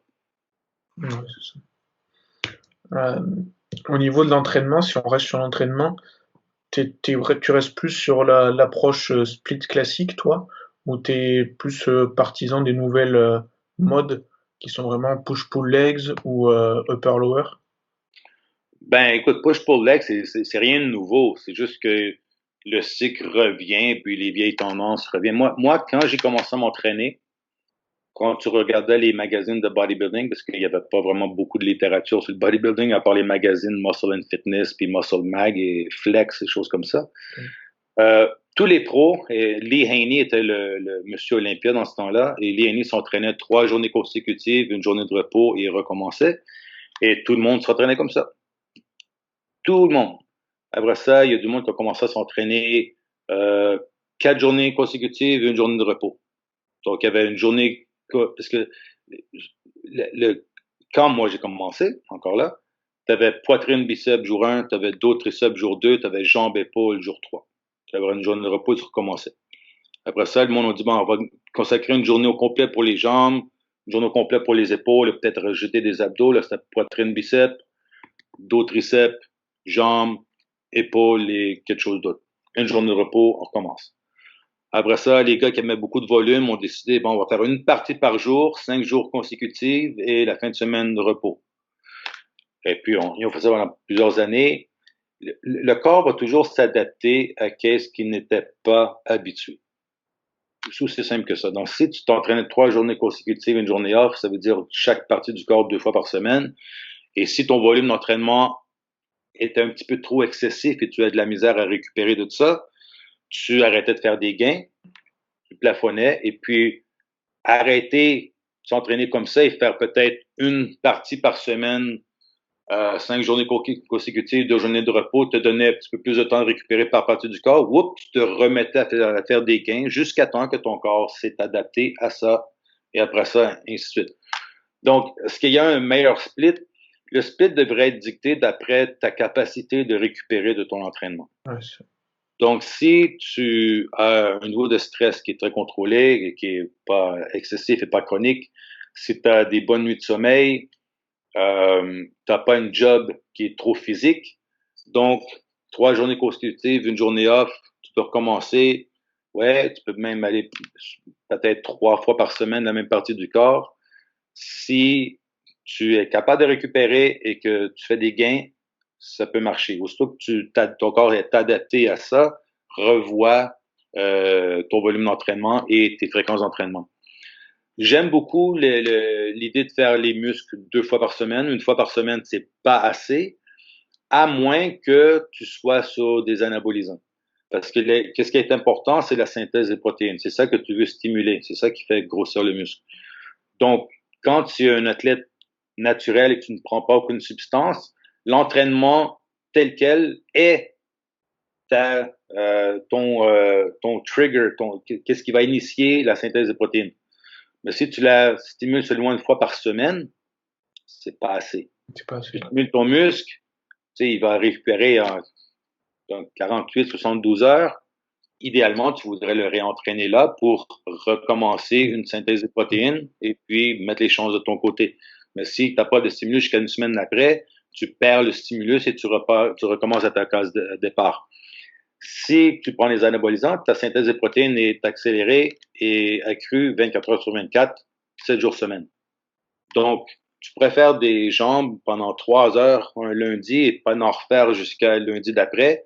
Ouais, c'est ça. Euh, Au niveau de l'entraînement, si on reste sur l'entraînement, tu restes plus sur l'approche split classique, toi, ou t'es plus partisan des nouvelles modes qui sont vraiment push-pull legs ou upper-lower? Ben, écoute, push-pull leg, c'est rien de nouveau. C'est juste que le cycle revient, puis les vieilles tendances reviennent. Moi, quand j'ai commencé à m'entraîner, quand tu regardais les magazines de bodybuilding, parce qu'il n'y avait pas vraiment beaucoup de littérature sur le bodybuilding, à part les magazines Muscle and Fitness, puis Muscle Mag et Flex, et choses comme ça. Tous les pros, et Lee Haney était le monsieur Olympia dans ce temps-là, et Lee Haney s'entraînait 3 journées consécutives, une journée de repos, et il recommençait. Et tout le monde s'entraînait comme ça. Tout le monde. Après ça, il y a du monde qui a commencé à s'entraîner 4 journées consécutives, une journée de repos. Donc, il y avait une journée, parce que quand moi j'ai commencé, encore là, tu avais poitrine, biceps jour 1, tu avais dos, triceps jour 2, tu avais jambes, épaules jour 3. Tu avais une journée de repos, tu recommençais. Après ça, le monde a dit, bon, on va consacrer une journée au complet pour les jambes, une journée au complet pour les épaules, peut-être rajouter des abdos, là, c'était poitrine, biceps, dos, triceps, jambes, épaules et quelque chose d'autre. Une journée de repos, on recommence. Après ça, les gars qui aimaient beaucoup de volume ont décidé, bon, on va faire une partie par jour, 5 jours consécutifs et la fin de semaine de repos. Et puis, ils ont fait ça pendant plusieurs années. Le corps va toujours s'adapter à ce qui n'était pas habitué. C'est aussi simple que ça. Donc, si tu t'entraînes 3 journées consécutives, une journée off, ça veut dire chaque partie du corps 2 fois par semaine. Et si ton volume d'entraînement est un petit peu trop excessif et tu as de la misère à récupérer de tout ça, tu arrêtais de faire des gains, tu plafonnais, et puis arrêter de s'entraîner comme ça et faire peut-être une partie par semaine, 5 journées consécutives, 2 journées de repos, te donnait un petit peu plus de temps de récupérer par partie du corps, tu te remettais à faire des gains jusqu'à temps que ton corps s'est adapté à ça et après ça, ainsi de suite. Donc, est-ce qu'il y a un meilleur split? Le split devrait être dicté d'après ta capacité de récupérer de ton entraînement. Ouais, donc, si tu as un niveau de stress qui est très contrôlé, et qui est pas excessif et pas chronique, si tu as des bonnes nuits de sommeil, t'as pas une job qui est trop physique, donc 3 journées consécutives, une journée off, tu peux recommencer. Ouais, tu peux même aller peut-être 3 fois par semaine la même partie du corps. Si tu es capable de récupérer et que tu fais des gains, ça peut marcher. Aussitôt que ton corps est adapté à ça, revois ton volume d'entraînement et tes fréquences d'entraînement. J'aime beaucoup l'idée de faire les muscles 2 fois par semaine. 1 fois par semaine, c'est pas assez, à moins que tu sois sur des anabolisants. Parce que ce qui est important, c'est la synthèse des protéines. C'est ça que tu veux stimuler. C'est ça qui fait grossir le muscle. Donc, quand tu es un athlète naturel et que tu ne prends pas aucune substance, l'entraînement tel quel est ton trigger, qu'est-ce qui va initier la synthèse des protéines. Mais si tu la stimules seulement 1 fois par semaine, c'est pas assez. C'est pas assez. Tu stimules ton muscle, il va récupérer en 48-72 heures. Idéalement, tu voudrais le réentraîner là pour recommencer une synthèse de protéines et puis mettre les chances de ton côté. Mais si tu n'as pas de stimulus jusqu'à une semaine après, tu perds le stimulus et tu recommences à ta case de départ. Si tu prends les anabolisants, ta synthèse de protéines est accélérée et accrue 24 heures sur 24, 7 jours semaine. Donc, tu préfères des jambes pendant 3 heures un lundi et pas en refaire jusqu'à lundi d'après.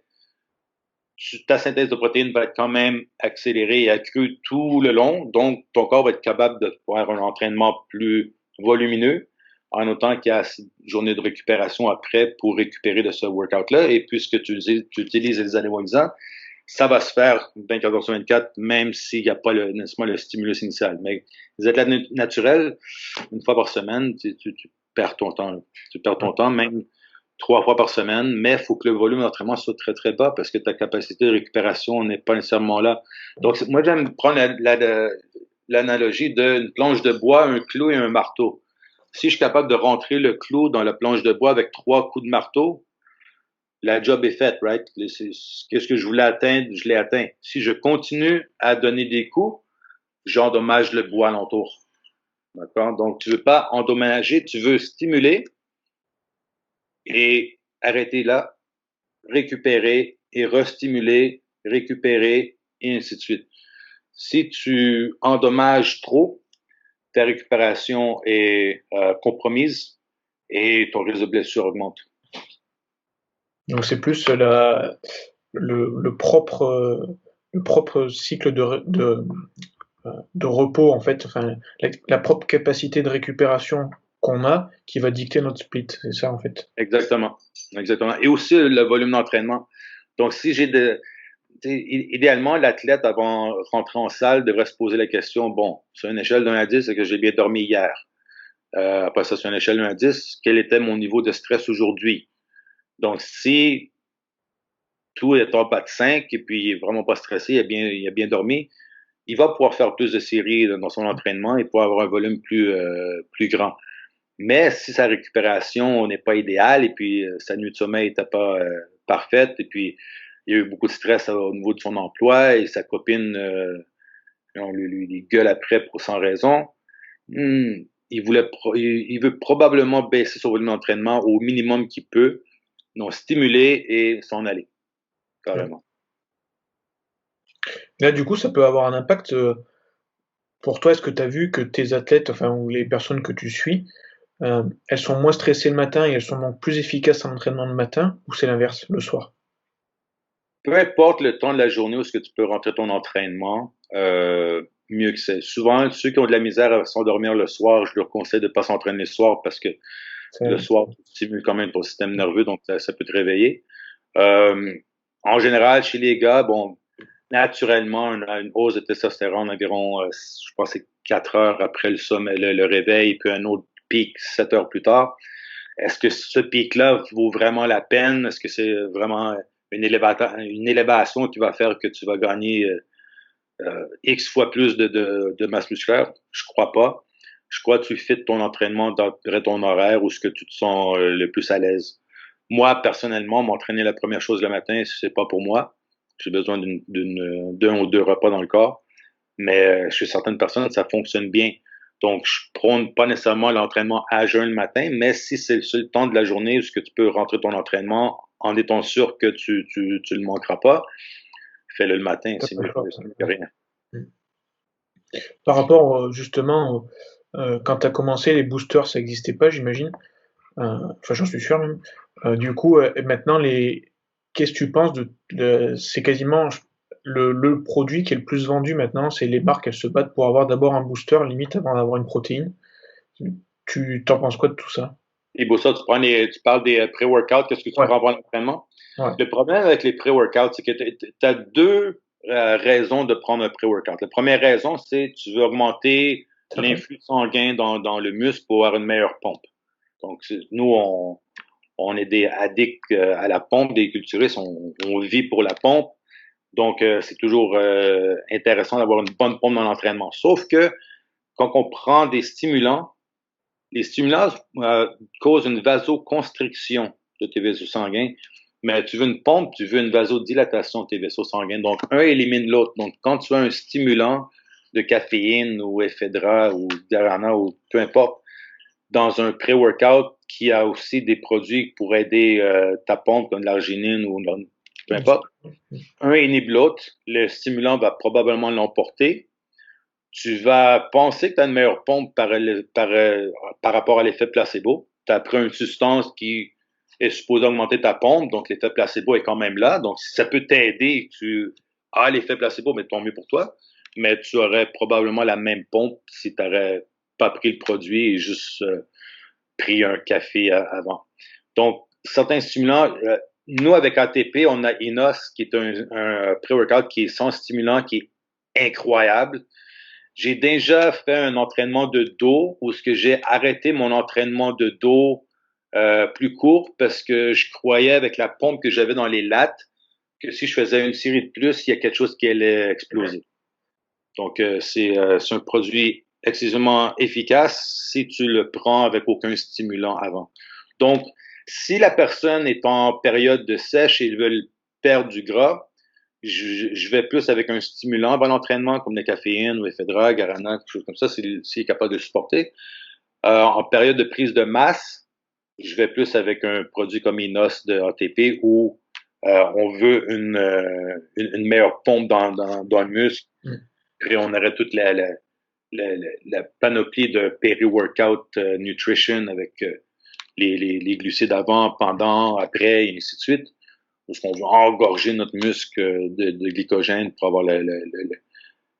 Ta synthèse de protéines va être quand même accélérée et accrue tout le long. Donc, ton corps va être capable de faire un entraînement plus volumineux, en autant qu'il y a assez de journées de récupération après pour récupérer de ce workout-là. Et puisque tu utilises les anabolisants, ça va se faire 24 heures sur 24, même s'il n'y a pas nécessairement le stimulus initial. Mais les athlètes naturels, 1 fois par semaine, tu perds ton temps. Tu perds ton temps, même 3 fois par semaine, mais il faut que le volume d'entraînement soit très, très bas parce que ta capacité de récupération n'est pas nécessairement là. Donc, moi, j'aime prendre l'analogie d'une planche de bois, un clou et un marteau. Si je suis capable de rentrer le clou dans la planche de bois avec 3 coups de marteau, la job est faite, right? Qu'est-ce que je voulais atteindre? Je l'ai atteint. Si je continue à donner des coups, j'endommage le bois alentour. D'accord? Donc, tu veux pas endommager, tu veux stimuler et arrêter là, récupérer et restimuler, récupérer et ainsi de suite. Si tu endommages trop, ta récupération est compromise et ton risque de blessure augmente. Donc c'est plus le propre cycle de repos en fait, enfin la propre capacité de récupération qu'on a qui va dicter notre split, c'est ça en fait. Exactement, exactement. Et aussi le volume d'entraînement. Donc si idéalement, l'athlète, avant de rentrer en salle, devrait se poser la question, bon, sur une échelle de 1 à 10, c'est que j'ai bien dormi hier. Après ça, sur une échelle de 1 à 10, quel était mon niveau de stress aujourd'hui? Donc, si tout est en bas de 5 et puis il est vraiment pas stressé, il a bien dormi, il va pouvoir faire plus de séries dans son entraînement et pouvoir avoir un volume plus grand. Mais si sa récupération n'est pas idéale et puis sa nuit de sommeil n'était pas parfaite et puis il y a eu beaucoup de stress au niveau de son emploi et sa copine on lui gueule après sans raison, il veut probablement baisser son volume d'entraînement au minimum qu'il peut, donc stimuler et s'en aller, carrément. Là, du coup, ça peut avoir un impact pour toi. Est-ce que tu as vu que tes athlètes, enfin, ou les personnes que tu suis, elles sont moins stressées le matin et elles sont donc plus efficaces en entraînement le matin, ou c'est l'inverse, le soir? Peu importe le temps de la journée où est-ce que tu peux rentrer ton entraînement, mieux que c'est. Souvent, ceux qui ont de la misère à s'endormir le soir, je leur conseille de ne pas s'entraîner le soir parce que le soir, tu stimules quand même ton système nerveux, donc ça peut te réveiller. En général, chez les gars, bon, naturellement, on a une hausse de testostérone environ, je pense, c'est 4 heures après le sommeil, le réveil, puis un autre pic 7 heures plus tard. Est-ce que ce pic-là vaut vraiment la peine? Est-ce que c'est vraiment une élévation qui va faire que tu vas gagner X fois plus de masse musculaire? Je crois pas. Je crois que tu fites ton entraînement dans ton horaire où ce que tu te sens le plus à l'aise. Moi, personnellement, m'entraîner la première chose le matin, c'est pas pour moi. J'ai besoin d'un ou deux repas dans le corps. Mais chez certaines personnes, ça fonctionne bien. Donc, je prône pas nécessairement l'entraînement à jeun le matin, mais si c'est le seul temps de la journée où ce que tu peux rentrer ton entraînement en étant sûr que tu le manqueras pas, fais-le le matin, c'est mieux que rien. Par rapport justement, quand tu as commencé, les boosters, ça n'existait pas, j'imagine. Enfin, j'en suis sûr même. Du coup, maintenant, qu'est-ce que tu penses c'est quasiment le produit qui est le plus vendu maintenant, c'est les marques, elles se battent pour avoir d'abord un booster, limite avant d'avoir une protéine. Tu t'en penses quoi de tout ça? Et pour ça, tu parles des pré-workouts, qu'est-ce que tu Ouais, prends avant l'entraînement? ouais, Le problème avec les pré-workouts, c'est que tu as deux raisons de prendre un pré-workout. La première raison, c'est que tu veux augmenter ça fait. l'influx sanguin dans le muscle pour avoir une meilleure pompe. Donc, nous, on est des addicts à la pompe, des culturistes, on vit pour la pompe. Donc, c'est toujours intéressant d'avoir une bonne pompe dans l'entraînement. Sauf que quand on prend des stimulants, les stimulants causent une vasoconstriction de tes vaisseaux sanguins, mais tu veux une pompe, tu veux une vasodilatation de tes vaisseaux sanguins. Donc, un élimine l'autre. Donc, quand tu as un stimulant de caféine ou ephedra ou guarana ou peu importe, dans un pré-workout qui a aussi des produits pour aider ta pompe, comme de l'arginine ou peu importe, un inhibe l'autre, le stimulant va probablement l'emporter. Tu vas penser que tu as une meilleure pompe par rapport à l'effet placebo. Tu as pris une substance qui est supposée augmenter ta pompe, donc l'effet placebo est quand même là. Donc, si ça peut t'aider, tu as l'effet placebo, mais tant mieux pour toi. Mais tu aurais probablement la même pompe si tu n'aurais pas pris le produit et juste pris un café avant. Donc, certains stimulants, nous, avec ATP, on a Inos, qui est un pré-workout qui est sans stimulant, qui est incroyable. J'ai déjà fait un entraînement de dos où ce que j'ai arrêté mon entraînement de dos plus court parce que je croyais avec la pompe que j'avais dans les lattes que si je faisais une série de plus, il y a quelque chose qui allait exploser. Donc, c'est un produit excessivement efficace si tu le prends avec aucun stimulant avant. Donc, si la personne est en période de sèche et ils veulent perdre du gras, je vais plus avec un stimulant avant l'entraînement, comme la caféine ou ephedra, guarana, quelque chose comme ça, s'il est capable de supporter. En période de prise de masse, je vais plus avec un produit comme Inos de ATP où on veut une meilleure pompe dans le muscle. Et on aurait toute la panoplie de péri-workout nutrition avec les glucides avant, pendant, après, et ainsi de suite. Parce qu'on veut engorger notre muscle de glycogène pour avoir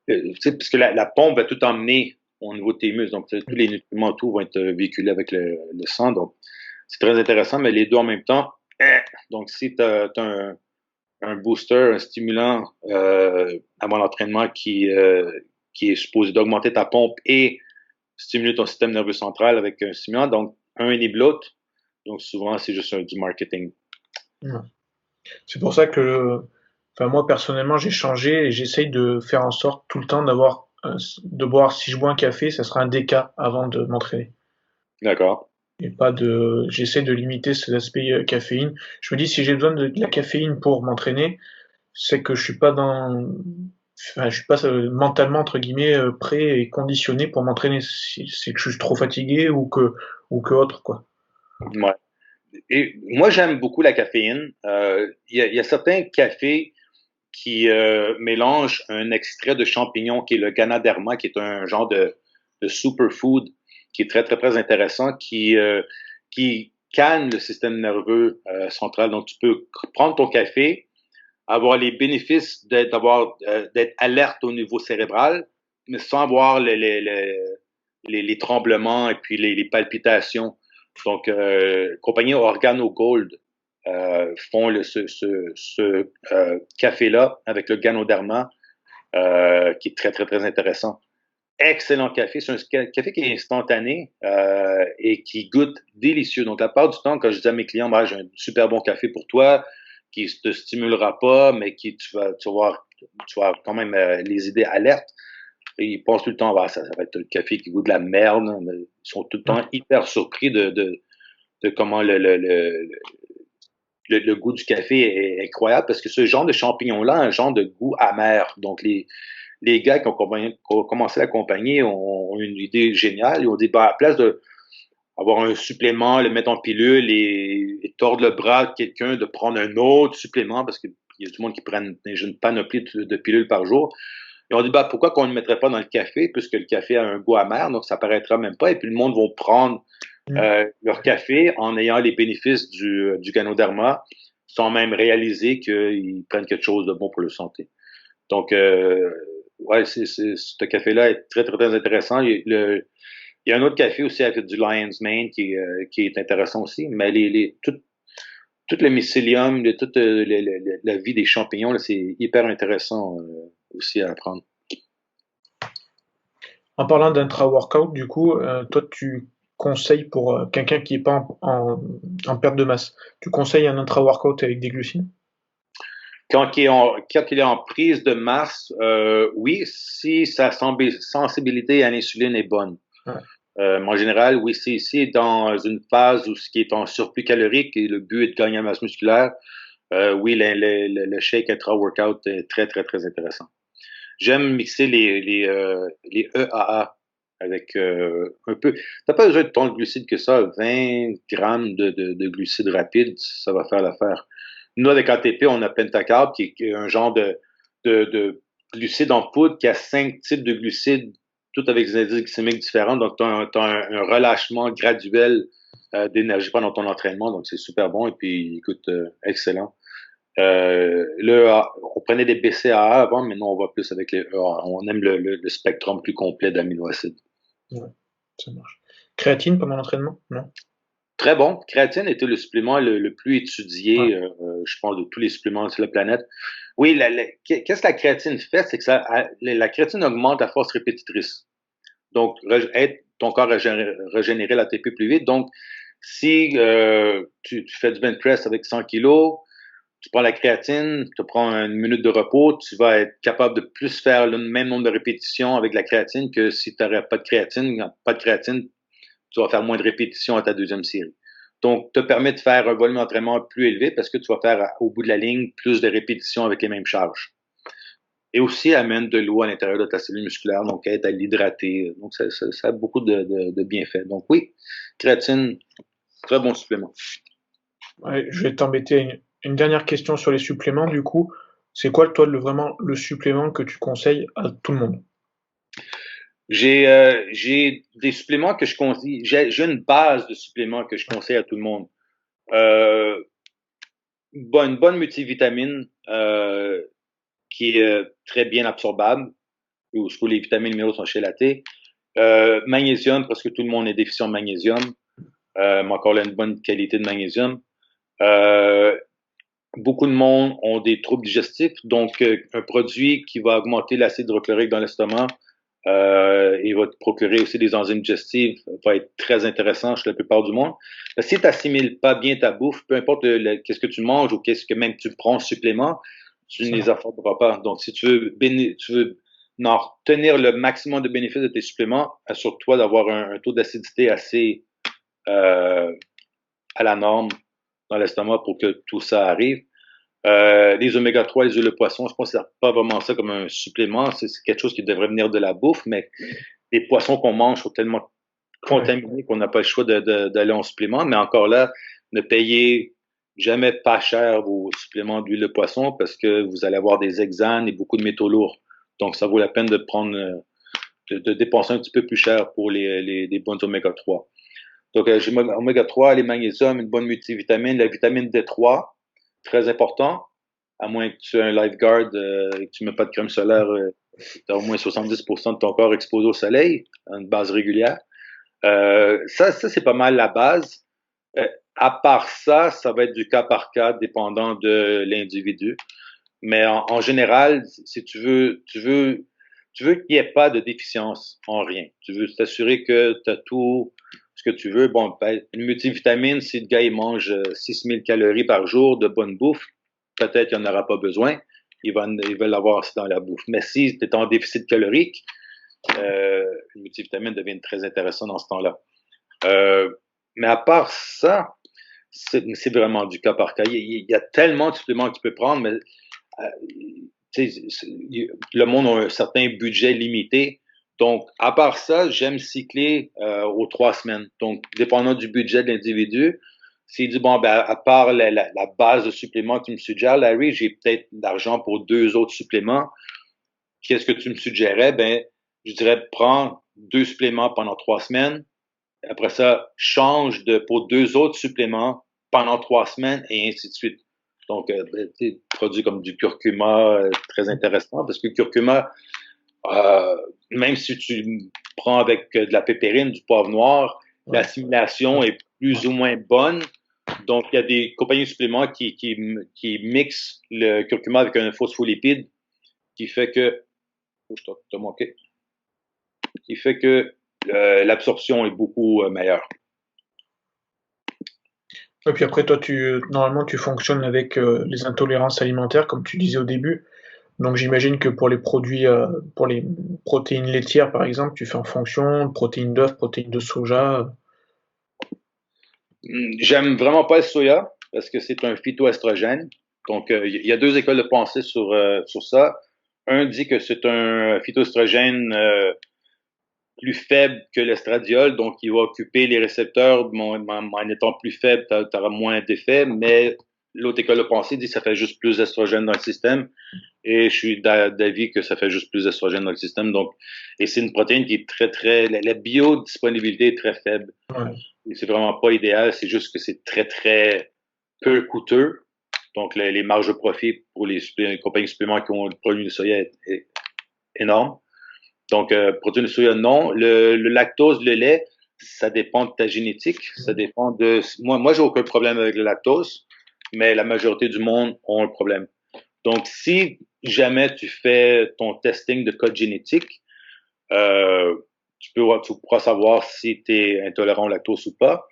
parce que la pompe va tout emmener au niveau de tes muscles. Donc, tous les nutriments, tout vont être véhiculés avec le sang. Donc, c'est très intéressant, mais les deux en même temps. Donc, si tu as un booster, un stimulant avant l'entraînement qui est supposé d'augmenter ta pompe et stimuler ton système nerveux central avec un stimulant, donc un inhibe l'autre. Donc, souvent, c'est juste du marketing. Ouais. C'est pour ça que, enfin, moi personnellement, j'ai changé et j'essaye de faire en sorte tout le temps de boire, si je bois un café, ça sera un déca avant de m'entraîner. D'accord. Et pas j'essaie de limiter cet aspect caféine. Je me dis, si j'ai besoin de la caféine pour m'entraîner, c'est que je suis pas mentalement, entre guillemets, prêt et conditionné pour m'entraîner. C'est que je suis trop fatigué ou que autre, quoi. Ouais. Et moi, j'aime beaucoup la caféine. Il y a certains cafés qui mélangent un extrait de champignon qui est le Ganoderma, qui est un genre de superfood qui est très, très, très intéressant, qui calme le système nerveux central. Donc, tu peux prendre ton café, avoir les bénéfices d'être alerte au niveau cérébral, mais sans avoir les tremblements et puis les palpitations. Donc, compagnie Organo Gold font ce café-là avec le Ganoderma, qui est très, très, très intéressant. Excellent café. C'est un café qui est instantané et qui goûte délicieux. Donc, la part du temps, quand je dis à mes clients, j'ai un super bon café pour toi, qui ne te stimulera pas, mais qui tu vas avoir tu as quand même les idées alertes. Et ils pensent tout le temps, ça va être le café qui goûte de la merde. Ils sont tout le temps hyper surpris de comment le goût du café est incroyable parce que ce genre de champignon-là a un genre de goût amer. Donc, les gars qui ont commencé la compagnie ont une idée géniale. Ils ont dit, à la place de avoir un supplément, le mettre en pilule et tordre le bras de quelqu'un de prendre un autre supplément parce qu'il y a du monde qui prennent une panoplie de pilules par jour. Ils ont dit, pourquoi qu'on ne le mettrait pas dans le café puisque le café a un goût amer, donc ça paraîtra même pas. Et puis, le monde va prendre leur café en ayant les bénéfices du Ganoderma sans même réaliser qu'ils prennent quelque chose de bon pour leur santé. Donc, ce café-là est très, très, très intéressant. Il y a un autre café aussi avec du Lion's Mane qui est intéressant aussi, mais tout le mycélium, toute la vie des champignons, c'est hyper intéressant aussi à apprendre. En parlant d'intra-workout, du coup, toi, tu conseilles pour quelqu'un qui n'est pas en perte de masse, tu conseilles un intra-workout avec des glucides? Quand il est en prise de masse, oui, si sa sensibilité à l'insuline est bonne. Ouais. En général, oui, c'est dans une phase où ce qui est en surplus calorique et le but est de gagner en masse musculaire, oui, le shake intra-workout est très, très, très intéressant. J'aime mixer les EAA avec un peu. T'as pas besoin de tant de glucides que ça, 20 grammes de glucides rapides, ça va faire l'affaire. Nous, avec ATP, on a Pentacarb, qui est un genre de glucides en poudre qui a 5 types de glucides, tout avec des indices glycémiques différents. Donc, tu as un relâchement graduel d'énergie pendant ton entraînement. Donc, c'est super bon. Et puis, écoute, excellent. On prenait des BCAA avant, mais non, on va plus avec les EA. On aime le spectrum plus complet d'aminoacides. Ouais, ça marche. Créatine pendant l'entraînement? Non? Très bon. Créatine était le supplément le plus étudié, je pense, de tous les suppléments sur la planète. Oui, qu'est-ce que la créatine fait? C'est que la créatine augmente la force répétitrice. Donc, ton corps régénérer l'ATP plus vite. Donc, si tu fais du bench press avec 100 kilos, tu prends la créatine, tu prends une minute de repos, tu vas être capable de plus faire le même nombre de répétitions avec la créatine que si tu n'aurais pas de créatine, tu vas faire moins de répétitions à ta deuxième série. Donc, te permet de faire un volume d'entraînement plus élevé parce que tu vas faire au bout de la ligne plus de répétitions avec les mêmes charges. Et aussi amène de l'eau à l'intérieur de ta cellule musculaire, donc aide à l'hydrater. Donc, ça a beaucoup de bienfaits. Donc oui, créatine, très bon supplément. Ouais, je vais t'embêter. Une dernière question sur les suppléments, du coup. C'est quoi, toi, vraiment le supplément que tu conseilles à tout le monde? J'ai des suppléments que je conseille. J'ai une base de suppléments que je conseille à tout le monde. Une bonne multivitamine qui est très bien absorbable, où les vitamines minéraux sont chélatées. Magnésium, parce que tout le monde est déficient de magnésium. Mais encore là, une bonne qualité de magnésium. Beaucoup de monde ont des troubles digestifs, donc un produit qui va augmenter l'acide hydrochlorique dans l'estomac et va te procurer aussi des enzymes digestives va être très intéressant chez la plupart du monde. Mais si tu n'assimiles pas bien ta bouffe, peu importe qu'est-ce que tu manges ou qu'est-ce que même tu prends en supplément, tu ne les affronteras pas. Donc, si tu veux tenir le maximum de bénéfices de tes suppléments, assure-toi d'avoir un taux d'acidité assez à la norme dans l'estomac pour que tout ça arrive. Les oméga 3, les huiles de poisson, je ne considère pas vraiment ça comme un supplément. C'est quelque chose qui devrait venir de la bouffe, mais les poissons qu'on mange sont tellement contaminés qu'on n'a pas le choix d'aller en supplément. Mais encore là, ne payez jamais pas cher vos suppléments d'huile de poisson parce que vous allez avoir des hexanes et beaucoup de métaux lourds. Donc, ça vaut la peine de de dépenser un petit peu plus cher pour les bons oméga 3. Donc, j'ai oméga 3, les magnésiums, une bonne multivitamine, la vitamine D3, très important, à moins que tu aies un lifeguard et que tu ne mets pas de crème solaire, tu as au moins 70% de ton corps exposé au soleil, à une base régulière. Ça c'est pas mal la base. À part ça, ça va être du cas par cas, dépendant de l'individu. Mais en général, si tu veux qu'il n'y ait pas de déficience en rien. Tu veux t'assurer que tu as tout ce que tu veux. Bon, une multivitamine, si le gars il mange 6000 calories par jour de bonne bouffe, peut-être qu'il n'y en aura pas besoin. ils veulent avoir aussi dans la bouffe. Mais si tu es en déficit calorique, les multivitamines deviennent très intéressants dans ce temps-là. Mais à part ça, c'est vraiment du cas par cas. Il y a tellement de suppléments que tu peux prendre, mais le monde a un certain budget limité. Donc, à part ça, j'aime cycler aux 3 semaines. Donc, dépendant du budget de l'individu, s'il dit, bon, ben, à part la base de suppléments que tu me suggères, Larry, j'ai peut-être d'argent pour 2 autres suppléments. Qu'est-ce que tu me suggérais? Ben, je dirais, prends 2 suppléments pendant 3 semaines. Après ça, change pour 2 autres suppléments pendant 3 semaines et ainsi de suite. Donc, des produits comme du curcuma, très intéressant, parce que le curcuma, même si tu prends avec de la pépérine, du poivre noir, l'assimilation est plus ou moins bonne. Donc, il y a des compagnies de suppléments qui mixent le curcuma avec un phospholipide qui fait que, l'absorption est beaucoup meilleure. Et puis après, toi, normalement, tu fonctionnes avec les intolérances alimentaires, comme tu disais au début. Donc j'imagine que pour les produits, pour les protéines laitières, par exemple, tu fais en fonction, protéines d'œufs, protéines de soja. J'aime vraiment pas le soya parce que c'est un phytoestrogène. Donc, il y a 2 écoles de pensée sur ça. Un dit que c'est un phytoestrogène plus faible que l'estradiol, donc il va occuper les récepteurs, en étant plus faible, tu auras moins d'effet, mais l'autre école de pensée dit que ça fait juste plus d'estrogène dans le système, et je suis d'avis que ça fait juste plus d'estrogène dans le système, donc, et c'est une protéine qui est très, la biodisponibilité est très faible. Ouais. C'est vraiment pas idéal, c'est juste que c'est très peu coûteux, donc les marges de profit pour les compagnies de suppléments qui ont le produit de soya est énorme. Donc, protéines de soya, non. Le lactose, le lait, ça dépend de ta génétique. Ça dépend de. Moi, j'ai aucun problème avec le lactose, mais la majorité du monde ont un problème. Donc, si jamais tu fais ton testing de code génétique, tu pourras savoir si tu es intolérant au lactose ou pas.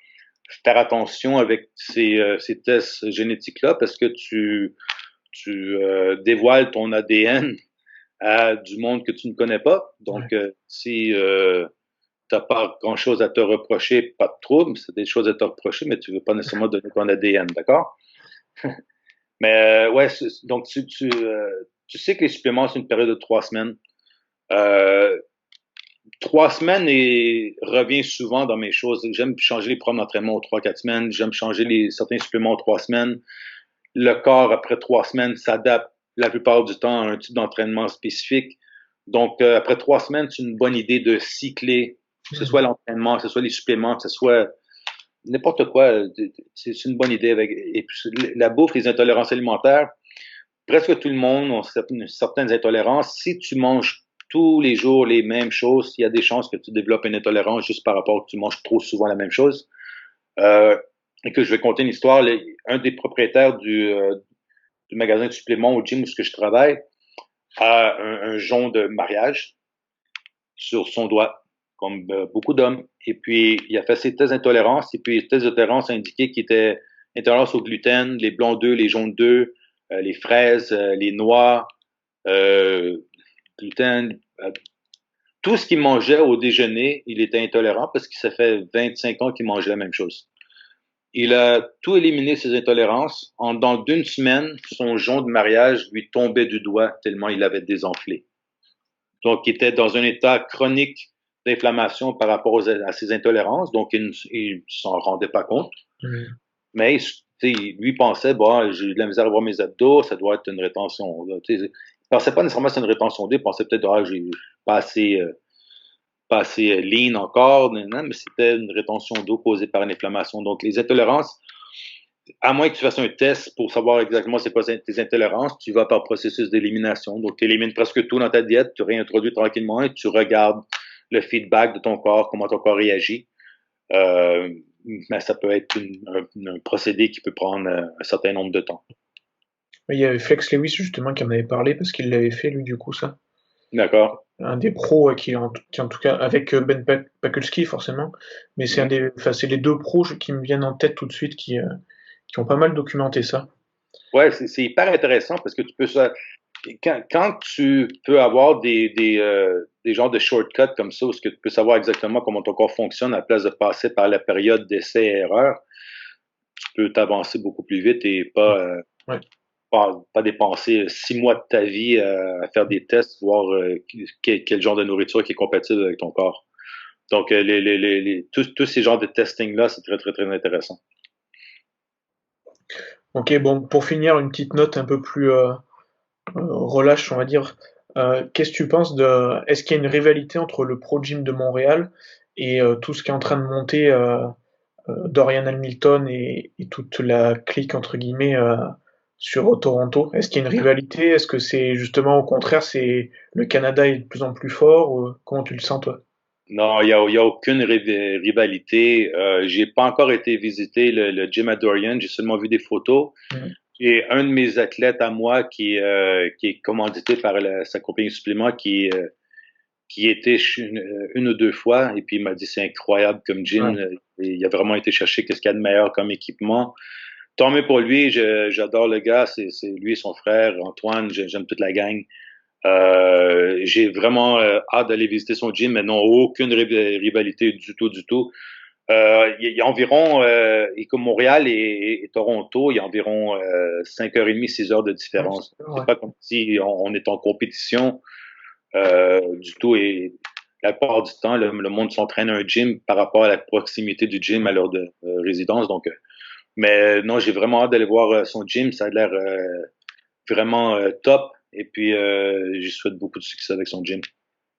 Faire attention avec ces tests génétiques-là parce que tu dévoiles ton ADN à du monde que tu ne connais pas. Donc, si tu n'as pas grand-chose à te reprocher, pas de trouble, c'est des choses à te reprocher, mais tu ne veux pas nécessairement donner ton ADN, d'accord? Mais ouais, donc tu sais que les suppléments, c'est une période de 3 semaines. 3 semaines revient souvent dans mes choses. J'aime changer les programmes d'entraînement aux 3-4 semaines. J'aime changer certains suppléments aux 3 semaines. Le corps, après 3 semaines, s'adapte la plupart du temps à un type d'entraînement spécifique. Donc, après 3 semaines, c'est une bonne idée de cycler, que ce soit l'entraînement, que ce soit les suppléments, que ce soit n'importe quoi. C'est une bonne idée. Et puis, la bouffe, les intolérances alimentaires, presque tout le monde a certaines intolérances. Si tu manges tous les jours les mêmes choses, il y a des chances que tu développes une intolérance juste par rapport à que tu manges trop souvent la même chose. Et que je vais conter une histoire. Un des propriétaires du magasin de suppléments au gym où je travaille a un jonc de mariage sur son doigt, comme beaucoup d'hommes. Et puis, il a fait ses tests d'intolérance, et puis les tests d'intolérance indiquaient qu'il était intolérance au gluten, les blancs d'œufs, les jaunes d'œufs, les fraises, les noix, gluten, tout ce qu'il mangeait au déjeuner, il était intolérant parce que ça fait 25 ans qu'il mangeait la même chose. Il a tout éliminé ses intolérances. Dans d'une semaine, son jonc de mariage lui tombait du doigt tellement il avait désenflé. Donc, il était dans un état chronique d'inflammation par rapport à ses intolérances. Donc, il ne s'en rendait pas compte. Mais lui pensait, bon, j'ai de la misère à voir mes abdos, ça doit être une rétention. Il ne pensait pas nécessairement que c'est une rétention d'eau. Il pensait peut-être, j'ai pas assez lean encore, mais c'était une rétention d'eau causée par une inflammation. Donc, les intolérances, à moins que tu fasses un test pour savoir exactement c'est quoi tes intolérances, tu vas par processus d'élimination. Donc, tu élimines presque tout dans ta diète, tu réintroduis tranquillement et tu regardes le feedback de ton corps, comment ton corps réagit. Mais ça peut être un procédé qui peut prendre un certain nombre de temps. Il y avait Flex Lewis justement qui en avait parlé parce qu'il l'avait fait lui du coup ça. D'accord. Un des pros qui en tout cas avec Ben Pakulski forcément, mais c'est c'est les 2 pros qui me viennent en tête tout de suite qui ont pas mal documenté ça. Ouais, c'est hyper intéressant parce que tu peux quand tu peux avoir des genres de shortcuts comme ça, où tu peux savoir exactement comment ton corps fonctionne à la place de passer par la période d'essai et erreur, tu peux t'avancer beaucoup plus vite et Ouais. pas dépenser 6 mois de ta vie à faire des tests, voir quel genre de nourriture qui est compatible avec ton corps. Donc, tous ces genres de testing-là, c'est très, très, très intéressant. Ok, bon, pour finir, une petite note un peu plus relâche, on va dire. Qu'est-ce que tu penses est-ce qu'il y a une rivalité entre le Pro Gym de Montréal et tout ce qui est en train de monter Dorian Hamilton et toute la clique entre guillemets sur Toronto? Est-ce qu'il y a une rivalité? Est-ce que c'est justement au contraire, c'est le Canada est de plus en plus fort? Comment tu le sens toi? Non, y a aucune rivalité. J'ai pas encore été visiter le gym à Dorian. J'ai seulement vu des photos. Mhm. Et un de mes athlètes à moi qui est commandité par sa compagnie de suppléments qui était une ou deux fois et puis il m'a dit c'est incroyable comme Ouais, gym. Et il a vraiment été chercher qu'est-ce qu'il y a de meilleur comme équipement. Tant mieux pour lui, j'adore le gars, c'est lui et son frère Antoine, j'aime toute la gang. J'ai vraiment hâte d'aller visiter son gym, mais non, aucune rivalité du tout, du tout. Il y a environ, et comme Montréal et Toronto, il y a environ 5h30, 6 heures de ouais, différence. ouais. C'est pas comme si on est en compétition du tout. Et la plupart du temps, le monde s'entraîne à un gym par rapport à la proximité du gym à leur résidence. Donc, mais non, j'ai vraiment hâte d'aller voir son gym. Ça a l'air vraiment top. Et puis, je souhaite beaucoup de succès avec son gym.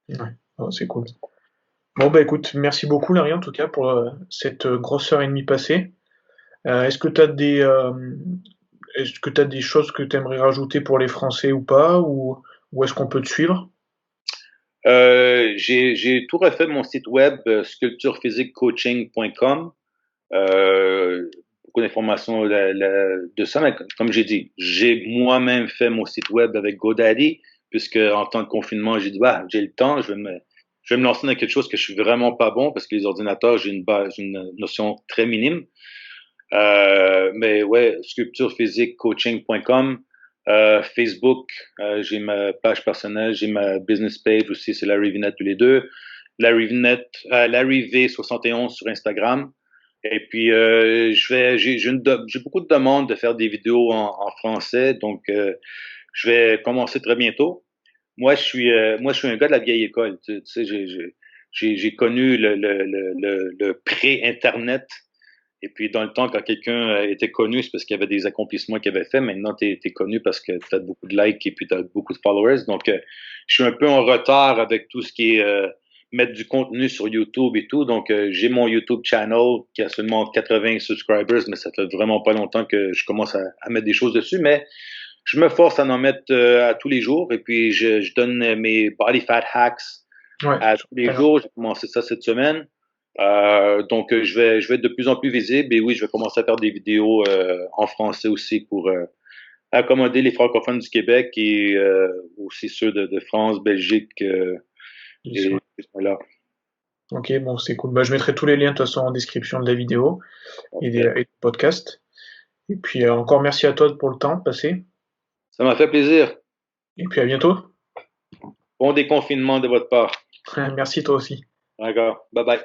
Ouais. Oh, c'est cool. Bon bah écoute, merci beaucoup Larry en tout cas pour cette grosse heure et demie passée. Est-ce que tu as des choses que tu aimerais rajouter pour les Français ou pas, ou est-ce qu'on peut te suivre? J'ai tout refait mon site web, sculpturephysiquecoaching.com. Beaucoup d'informations de ça, mais comme j'ai dit, j'ai moi-même fait mon site web avec GoDaddy, puisque en temps de confinement, j'ai dit, bah, j'ai le temps, je vais me lancer dans quelque chose que je suis vraiment pas bon, parce que les ordinateurs, j'ai une notion très minime. Mais ouais, sculpturephysiquecoaching.com, Facebook, j'ai ma page personnelle, j'ai ma business page aussi, c'est Larry Vinette tous les deux. Larry V71 sur Instagram. Et puis, j'ai beaucoup de demandes de faire des vidéos en français, donc je vais commencer très bientôt. Moi, je suis un gars de la vieille école. Tu sais, j'ai connu le pré-Internet. Et puis, dans le temps, quand quelqu'un était connu, c'est parce qu'il y avait des accomplissements qu'il avait fait. Maintenant, tu es connu parce que tu as beaucoup de likes et puis tu as beaucoup de followers. Donc, je suis un peu en retard avec tout ce qui est mettre du contenu sur YouTube et tout. Donc, j'ai mon YouTube channel qui a seulement 80 subscribers, mais ça fait vraiment pas longtemps que je commence à mettre des choses dessus. Mais je me force à en mettre à tous les jours. Et puis, je donne mes body fat hacks Ouais, à tous les très bien. jours. J'ai commencé ça cette semaine. Donc, je vais être de plus en plus visible. Et oui, je vais commencer à faire des vidéos en français aussi pour accommoder les francophones du Québec et aussi ceux de France, Belgique et là. Ok, bon, c'est cool. Bah, je mettrai tous les liens de toute façon en description de la vidéo et du podcast. Et puis encore merci à toi pour le temps passé. Ça m'a fait plaisir. Et puis à bientôt. Bon déconfinement de votre part. Merci toi aussi. D'accord. Bye bye.